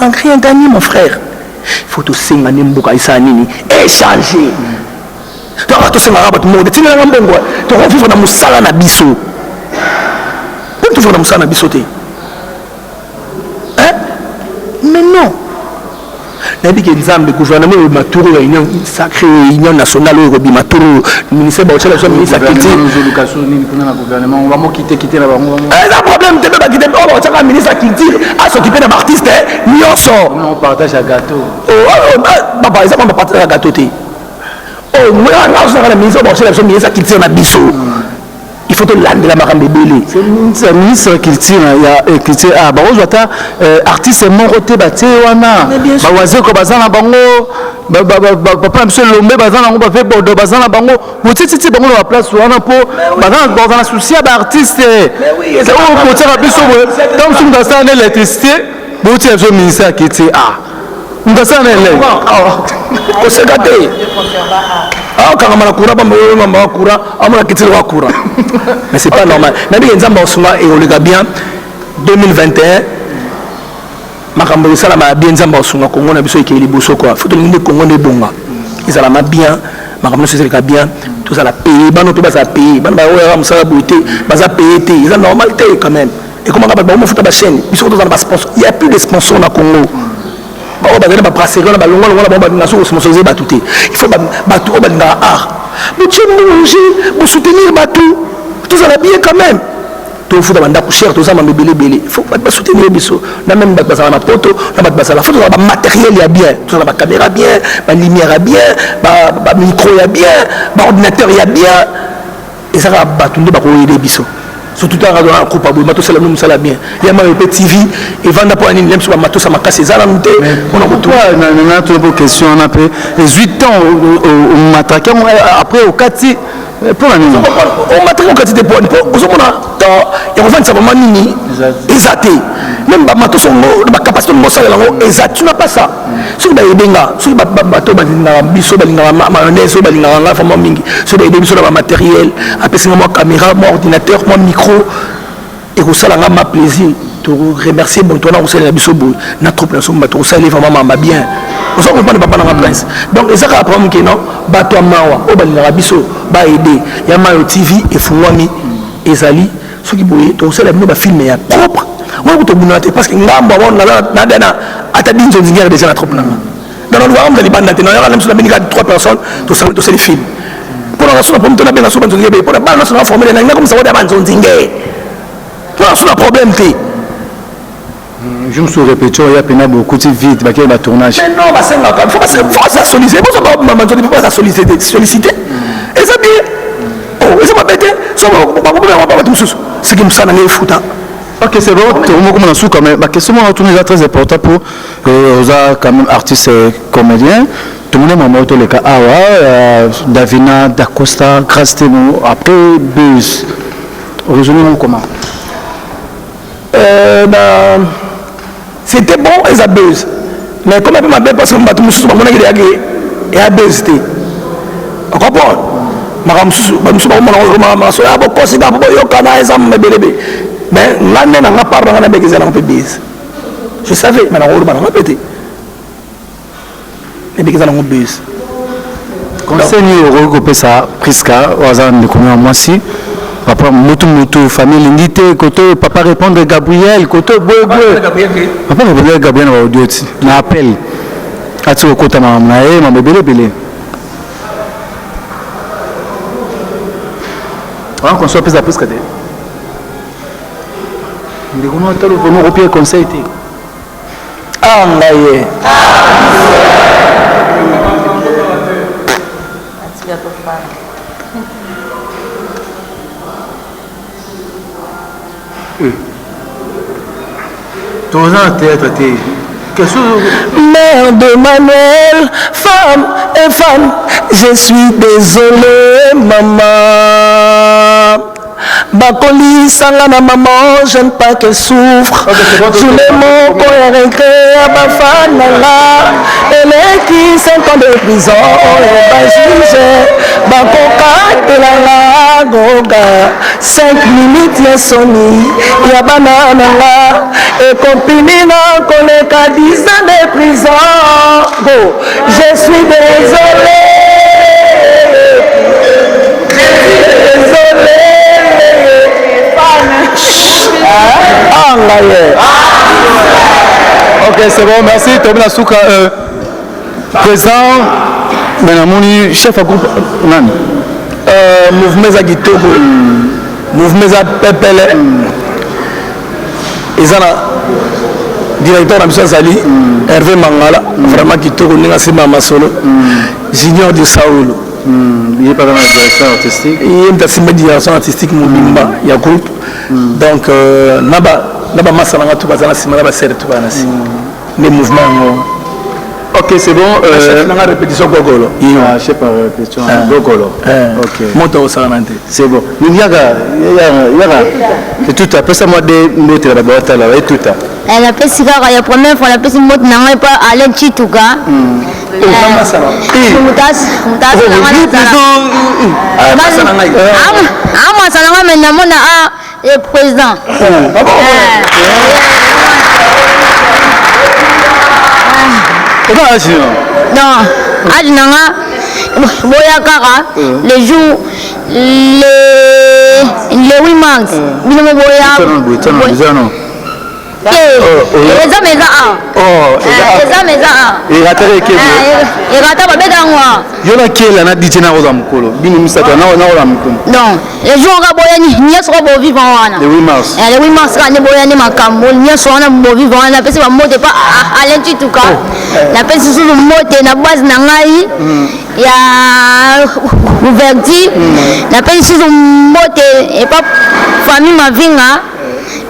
as rien gagné, mon frère. Il faut te signer échanger. Tu vas te signer tout le monde. Tu vas vivre dans Moussala na biso. Tu vas vivre dans Moussala na biso. Mais non. Le gouvernement est mature, réunion sacrée, réunion nationale, le ministère de la ministre de la Culture. On va quitter la un problème, tu peux quitter le ministre de la Culture à s'occuper d'un artiste. On partage un gâteau. Par exemple, on partage un gâteau. Il faut que l'âme de la marame bébélé. C'est le ministre de la Culture. Il y a culture. Ah, bah, artiste mon côté, bah, tu sais, wana. Bah, oiseau, comme ça, bango. Papa, monsieur Lomé, bah, ça, on va faire Bordeaux, bah, ça, bango. Vous tu sais, bango, la place, wana, pour. Bah, dans la souci, bah, artiste. Mais oui, c'est où, pour tirer un peu sur moi. Donc, si on a ça, on est l'électricité. Vous tu es le ministre de la Culture. Ah. On a ça, on est l'électricité. On s'est gâté. Mais c'est pas normal. Même si on le bien 2021, makambo sala ma bien nzamba osunga Congo na biso ikeli boso quoi. Faut que le Congo ne bonga. Ils ala ma bien, makambo c'est le bien, tout ça la payer, bano to ba ça payer, bano ba oya musala beauté, ba ça payer té, ils a normalité quand même. Et comment on va faire ta chaîne, ils sont dans la sponsor. Il y a plus de sponsors na Congo. Il faut vous soutenir tout ça bien quand même. Tout faut cher, tout ça il faut soutenir même la photo, la photo matériel bien, tout ça caméra bien, la lumière bien, la micro bien, l'ordinateur bien. Et ça va battre les bisous. Surtout dans la coupe à bout, matos c'est la même salle bien. Il y a un petit TV et vendre pour un même sur matos ça m'a cassé ça là nous on a toi on a toute question on a fait 8 ans on m'attaquait après au 4 pour la nuit on m'a traqué au 4 pour on a il revend ça vraiment nini exacté même matos on capacité de ça là exact tu n'as pas ça sur ba ebenga sur ba bato ba na biso ba linga mayonnaise ba linga nga famo mingi sur ba biso na matériel apesi moi caméra moi ordinateur moi micro et ko sala nga ma plaisir to remercier bon toi na ko sala biso bo na trop na so ba to sala vraiment ma bien on s'en comprend pas na prince donc et ça ka problème que non bato mawa o ba linga biso ba aider ya mayo TV et fuwami ezali ce qui boye to sala no ba filmer ya propre parce que ngambo na dana atadi nzonzinga déjà na trop na dans le noir on va libanda te na ya même sur la bénika 3 personnes to c'est les films pour la raison pour me donner bien la somme nzonzinga pour la balance na formule na comme ça va ba nzonzinga pour la raison problème te je me suis répété il y a peine beaucoup de vite ba va tournage mais non ba senga faut ça solliciter pour ça pas solliciter et ça bien oh et ça m'a bête ça va tout ce qui me ça na foot. Ok, c'est bon, la question est très importante pour quand même artistes et comédiens. Tout le monde m'a dit les cas Davina, Dacosta, Grastemo, après Buzz. Résumez-moi comment c'était bon et ça Buzz. Mais comme elle m'a dit parce que je me suis dit que je suis Buzz. On comprend? Mais l'année n'a pas parlé avec les enfants bise. Je savais, mais on va répéter. Les bêtises ont bise. Conseil au regrouper ça, Priska, au hasard de combien mois si. Papa, moto, famille, l'unité, côté, papa répondre Gabriel, côté, papa répondre Gabriel, on va audio aussi. On appelle. Ati au côté, ma bébé. On conçoit plus à plus que des. Mais comment on t'a vraiment repéré conseil? Ah, ngaye. Ton théâtre, Mère de Manuel, femme et femme, je suis désolé, maman. Bakoli sangana maman, j'aime pas qu'elle souffre. Tous les mots qu'on a regret à ma femme là. Elle est qui 5 ans de prison, elle va juger. Bakoka de la goga. 5 minutes ya soni, ya banana là. Et compagnie na koleka 10 ans de prison. Go, je suis désolé. Ok, c'est bon, merci. Tobina Souka, président, Benamoni, chef à groupe, mouvement Zagitogo, mouvement Pepele, ils ont directeur de la Zali, Hervé Mangala, vraiment Kitoko, Ningasima Masolo, Junior de Saoul. Il est pas dans la direction artistique. Il y a une direction artistique, Moubimba, il y a groupe. Donc, Naba Masalanga, tout va dans la Simana, va serrer tout va dans les mouvements. Ok, c'est bon. La répétition Gogolo. Ah, je sais pas, répétition Gogolo. Ok. Monte au Saranante. C'est bon. Yaga, c'est tout à fait ça, moi, des mots de la boîte là, et tout à. Elle a fait cigare, la première fois, la petite mot n'a pas allé Chituga. Le président. Non, les jours, les 8 mars,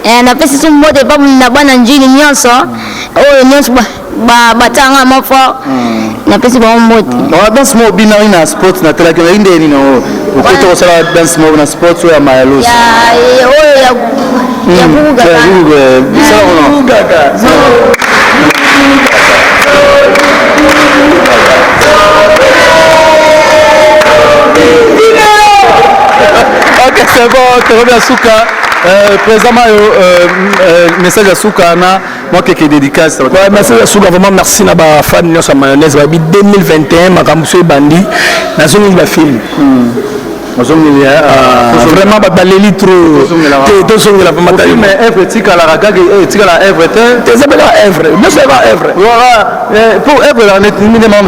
et na pesi son mode pas na bana njini nyonso o nyonso batanga mafo na pesi ba mode na dance mo bina ina sport na tela ke inde ni no ko to sala dance mo na sport so ya mayalos ya buga ok, c'est bon, te reviens Souka. Président message à Soukana, moi qui est dédicace. Ouais, message à Souka, vraiment merci à ma fan de mayonnaise. 2021, ma camusée bandi, dans un film. Vraiment, les trop. Tout ce que la femme a dit. Mais Evre, tu as la gag, tu as la Evre. Tu as la Evre. Bien sûr, la Evre. Pour Evre, on est minimum.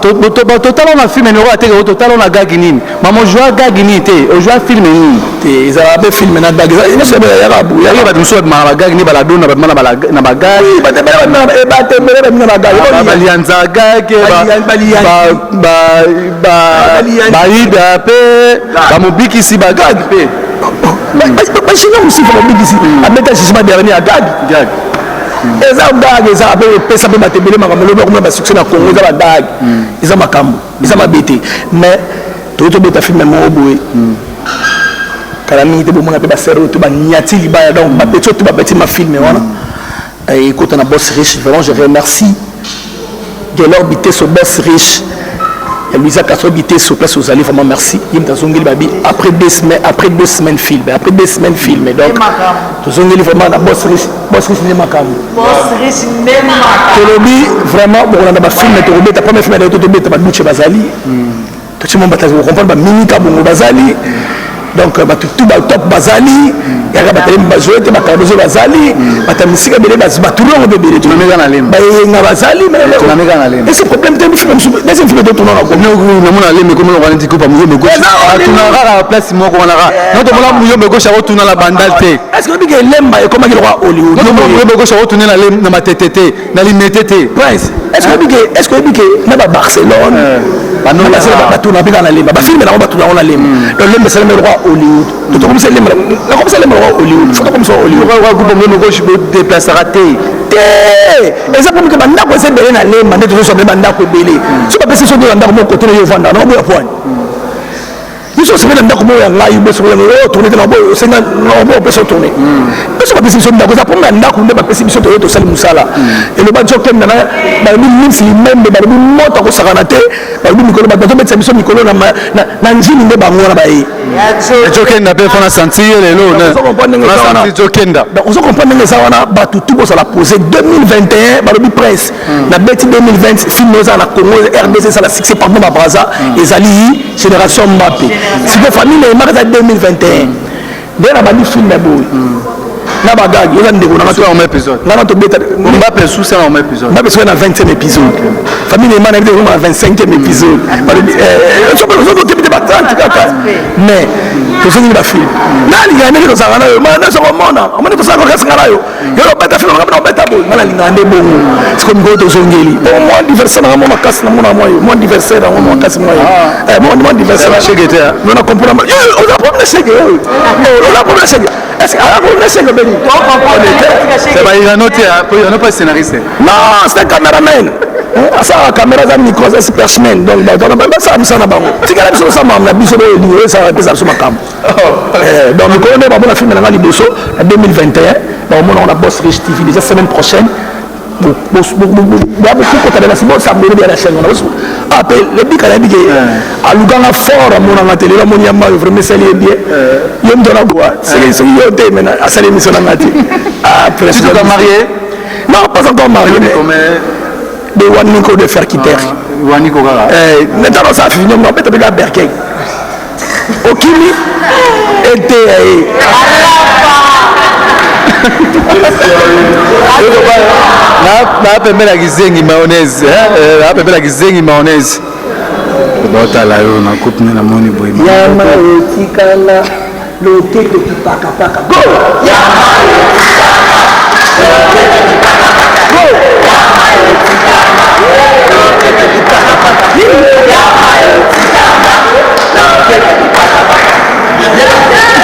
Total, on a filmé, on a total, on a gagné. Maman, je joue gagné, on joue film. Ils avaient filmé na gag. Ils sont bien arabes. Il y a des choses ma gagné, la donne, na bagage. Oui, bah bamobiki si bagag pe bashina musifa mobiki si abeta sisima dernier ya gag eza gag eza abe pesa pe batebele makambo loba kuma ba succès na Congo eza ba gag eza makambo eza mabete mais toto beta film mo boye kala mingi te bomona pe ba sero to ba nyati libaya donc ba petit to ba petit ma film wana et écoute na boss riche vraiment je remercie de l'orbiter ce boss riche. Et Louisa Castro était sur place aux Alliés, vraiment merci. Après 2 semaines film, donc tous ont vraiment la boss riche n'est pas vraiment bon on a pas film mais ta première film de tout bête pas Bazali. Tout le monde va comprendre ba mini ka bongo Bazali. donc tout top bazali yaka batali bazoe te bakabozo bazali batamusika bele batulongo bebele tu nameka na lemba bayenga bazali tu nameka na lemba et ce problème te film deuxième film de tourner na ko na mona lemba comme on dit ko pa muyombe gauche tuna rara place moko wana ra non to mona muyombe gauche a retourner la bandal te est-ce que bige lemba et comment qu'il roi Hollywood non muyombe gauche a retourner na matetete na limetete prince est-ce que bige na ba Barcelone non la c'est pas tout na bika na lemba ba film na ba tout na lemba donc lemba c'est le roi Hollywood tout comme ça lemba la comme ça lemba roi Hollywood faut comme ça Hollywood roi groupe muyombe gauche peut déplacer raté et ça pour que banda ko se bele na lemba ndeto so be banda ko bele so ba pesi so de banda ko côté yo vanda na boya point biso se bele ndako mo ya ngai beso ko yo tourner na boya se na bo beso tourner beso ba pesi so ndako za pour ndako nde ba pesi biso to yo to sali musala et le banjo kem na ba mi si membe ba mi moto ko sakana te ba mi mikolo ba to betsa biso mikolo na njini nde ba ngora ba yi Jokenda pe fona sentir lelo na sentir Jokenda donc on se comprend que ça on a battu tout ça la posé 2021 barobi presse na beti 2020 film nos na Congo RDC ça la succès pardon ba Braza ezali génération Mbappé si de famille les marques 2021 dès la bandi film na boy na bagage yo ndeko na sur un épisode na to beta Mbappé sous ça un épisode Mbappé sur na 20e épisode famille les marques na 25e épisode so mais to se ni ba film na linga ndeko za ngana yo mana so mona amana to sa ko kasa ngana yo yo beta film na beta boy mana linga ndebo c'est comme go to zongeli au moins diverser na mona kasa na mona moyo moins diverser na mona kasa moyo moins diverser na chegete non na comprendre yo on a problème chege on a problème chege est-ce que on a problème chege beni c'est pas il a noté il a pas scénariste non c'est un caméraman ça caméra za micro za superman donc ça ça na bango tigala biso ça mam na biso do lié ça pesa biso makam donc ko ne ba bona film na ngali biso en 2021 donc on a boss Rich TV déjà semaine prochaine beaucoup côté de la simon ça me bien la chaîne on a appel le big à la big à luganga fort mon na télé la monia ma vraiment c'est bien yom dona quoi c'est yo té maintenant à saler mission na ngati ah presque marié non pas encore marié mais de Waniko de faire quitter Waniko kala maintenant ça finit on peut te berkey okimi était na pembela kizengi mayonnaise na pembela kizengi mayonnaise botala yo na coupe na moni boy yama etikala loketo kipaka paka go yama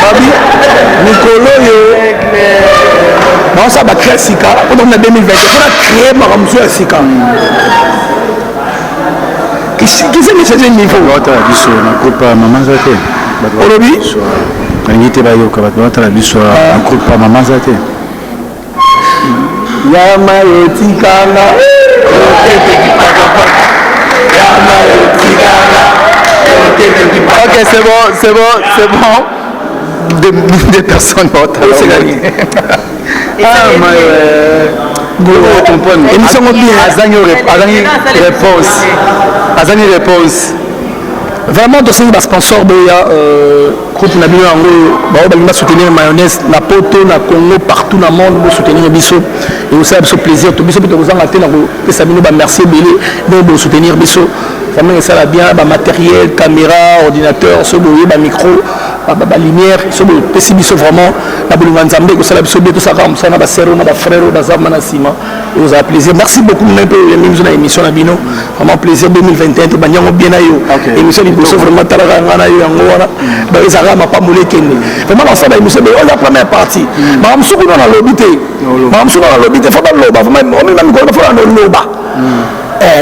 babi mikolo yo non ça va créer sika pendant 2020 on a créé maramuso ya sika qui c'est mis ce niveau botala biso na coupe maman zate olobi ngite ba yo ka botala biso na coupe maman zate yama yotikanga ok c'est bon des personnes mortes réponse vraiment dossier ba sponsor boya groupe na bino yango ba balinga soutenir mayonnaise na poto na Congo partout dans le monde pour soutenir biso et aussi biso plaisir to biso bito kozanga te na ko pesa bino ba merci belé de soutenir biso vraiment ça va bien ba matériel caméra ordinateur so boye ba micro ba lumière so boye pesi biso vraiment na bolinga nzambe ko sala biso beto ça comme ça na ba sero na ba frère na za mana sima et vous a plaisir merci beaucoup même peu na émission na bino vraiment plaisir 2021 to banyango bien na yo émission liboso vraiment talaka ngana yo yango wana ba ezaka mapambole kende vraiment dans ça ba émission on la première partie ma msuku na lobité ma msuku na lobité faut pas loba vraiment on même ko faut na loba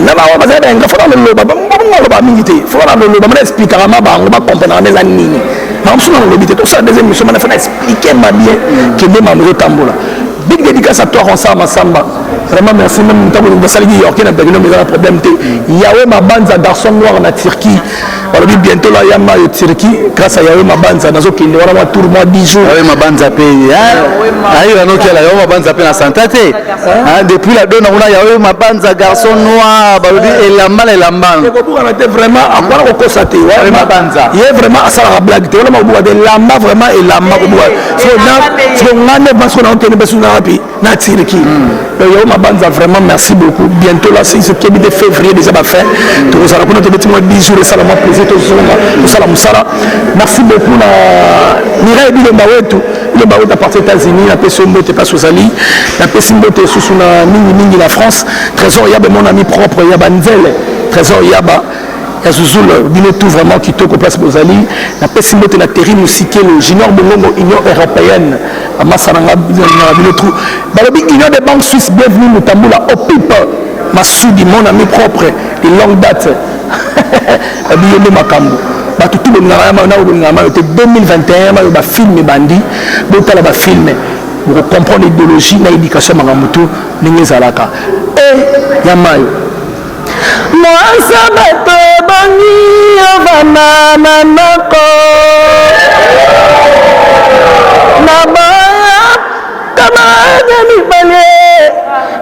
na ba ba za nga faut na loba ba loba mingi te faut na loba ma expliquer ma ba ngo ba comprendre mes anini ma msuku na lobité to ça deuxième émission ma faut expliquer ma bien que de ma mo tambola big dédicace à toi Ronsama Samba vraiment merci même ntango basali yorké na bagino mais un problème te yawe ma bande garçon noir na Turquie balobi bientôt la yama yo Turquie grâce à Yahweh Mabanza nazo kende wana ma tour mois 10 jours Yahweh Mabanza pe ayi wana okela Yahweh Mabanza pe na santate depuis la donna on a Yahweh Mabanza garçon noir balobi elamba ko buka te vraiment akwana ko constater Yahweh Mabanza il est vraiment ça la blague te wana mabuka de lamba vraiment elamba ko buka so ngane parce qu'on a entendu besoin na Turquie Yahweh Mabanza vraiment merci beaucoup bientôt là c'est ce qui est de février déjà ba fin to ça la connaître petit mois 10 jours ça la m'a plaisir to ça la musala merci beaucoup na Mireille Bilomba wetu ile ba wetu à partir des États-Unis na peso mbote pas sozali na peso mbote sous na mingi la France trésor yaba mon ami propre yaba Nzele trésor yaba ya Zouzoul bino tout vraiment qui toko place bozali na peso mbote na Terry Musikelo Junior Bongo Union européenne à Masaranga bino tout balobi Union des banques suisses bienvenue Mutambula au pipe Massoudi mon ami propre de longue date abiyende makambo bato tout le ngama te 2021 mayo ba film bandi botala ba film pour comprendre l'idéologie na éducation makambo ndenge zalaka et yamayo mwasa bato bangi ovana na noko na baya camarade mibale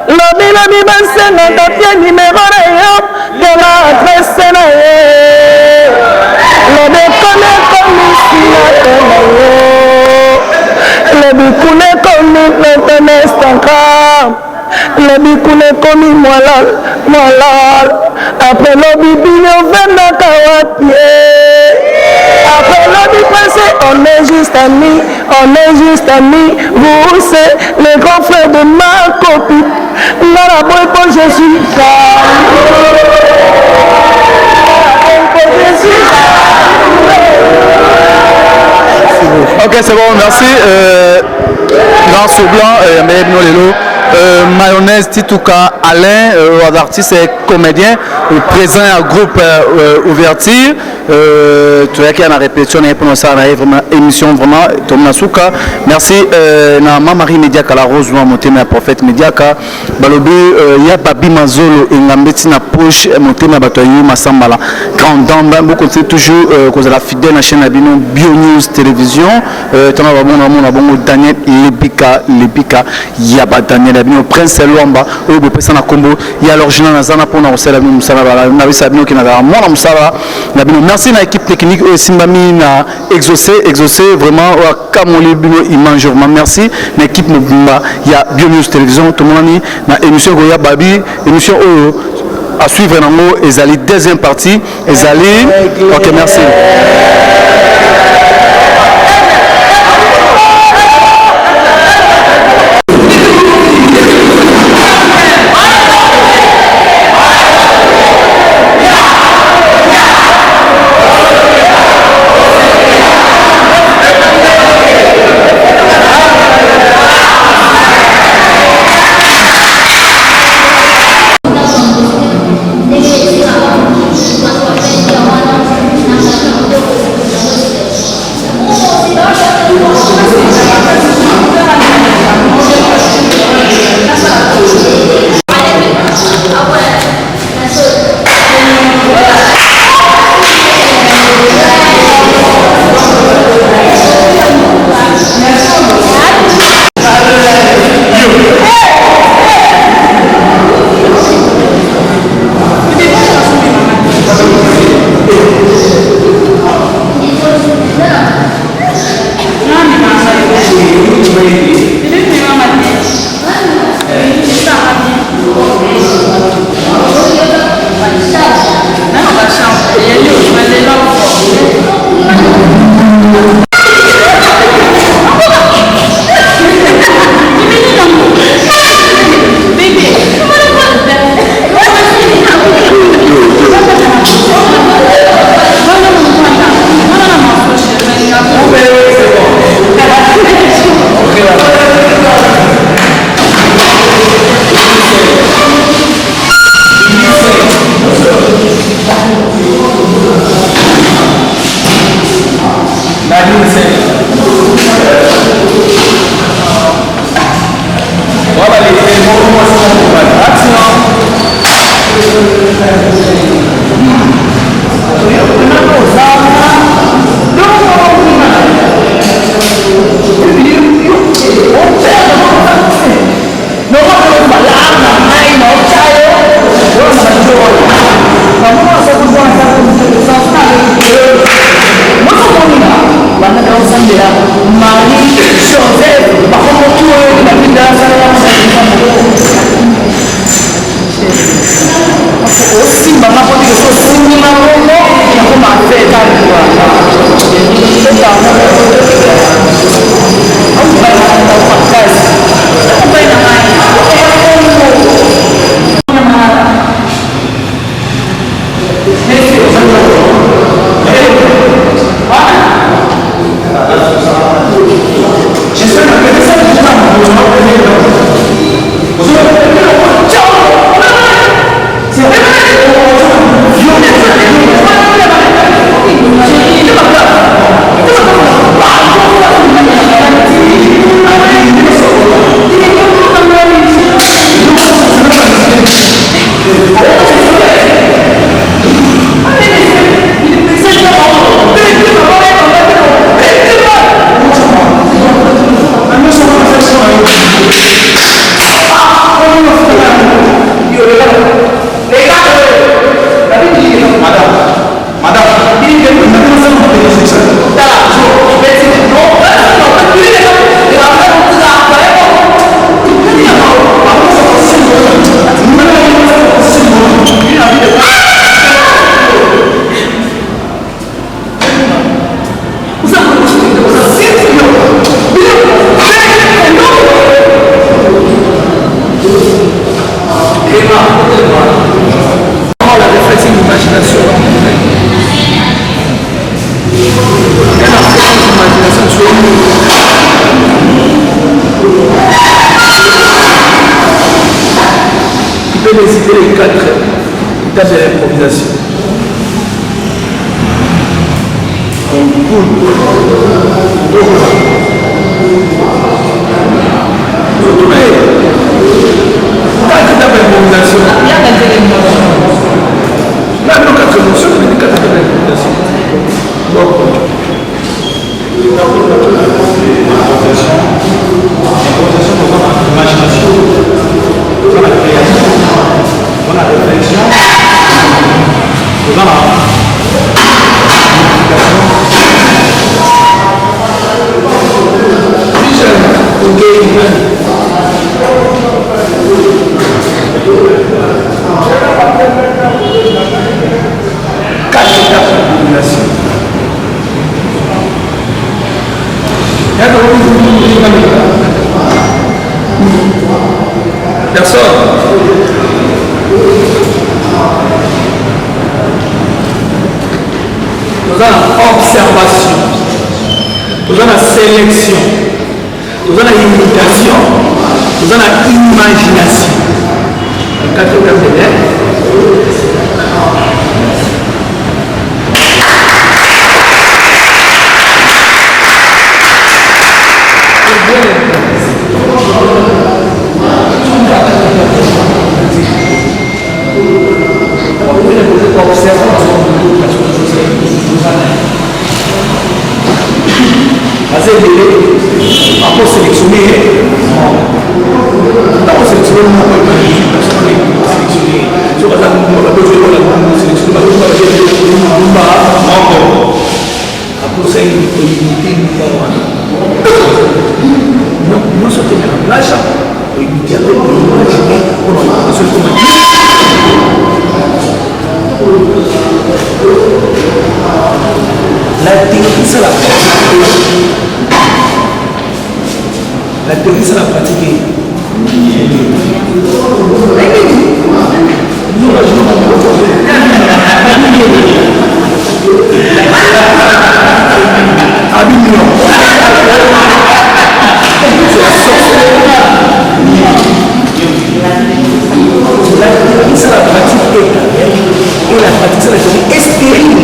lobi basenga tapia numéro na yo de la adresse na ye lobi kone komisi na yo lobi kune komi na Instagram lobi kune komi mwalal après lobi bino vendaka wapi après lobi passé on est juste amis vous c'est les grands frères de ma copine la boy pour je suis ok c'est bon merci Grand Soblan mayonnaise Titouka Alain artiste et comédien présent à groupe ouverture tu as qui a la répétition et pour ça vraiment émission vraiment Tomnasuka merci na Marie Mediaka la rose noire monté na prophète Mediaka balobi ya Babi Mazolo et ngambeti na poche monté na bato yu masambala grand dame beaucoup toujours cause la fidèle na chaîne Abino Bio News télévision tana ba bon Daniel Lebika ya ba Daniel Abino Prince Luamba au pesa na kombo ya l'original na zana pona osela bino musala na bisa bino ki na mona musala na bino merci na équipe technique simbami na exaucé vraiment kamoli bino image vraiment merci na équipe mobimba ya Bio News télévision tout le monde na émission Goya Babi émission à suivre nango ezali deuxième partie ezali OK merci Action. Marie-Joseph, par contre, tout est la vie d'un aussi, maman, quand il faut signer ma maman, il faut ma fête à toi. Les 4 étapes de l'improvisation. Personne. Nous avons observation, nous avons sélection, nous avons imitation, nous avons imagination. Le quatrième pour sélectionner, la théorie, c'est la la théorie, c'est la pratique. C'est la pratique et la pratique, c'est la théorie est stérile.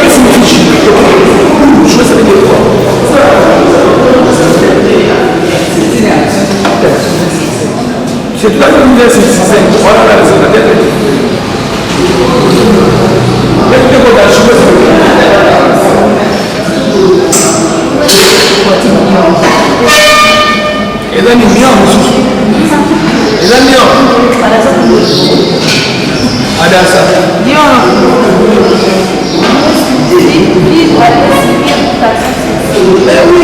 Qu'est-ce que signifie C'est tout à fait une c'est voilà la raison de tête. Est-ce que vous avez joué et là, il y a Adasa. Oui.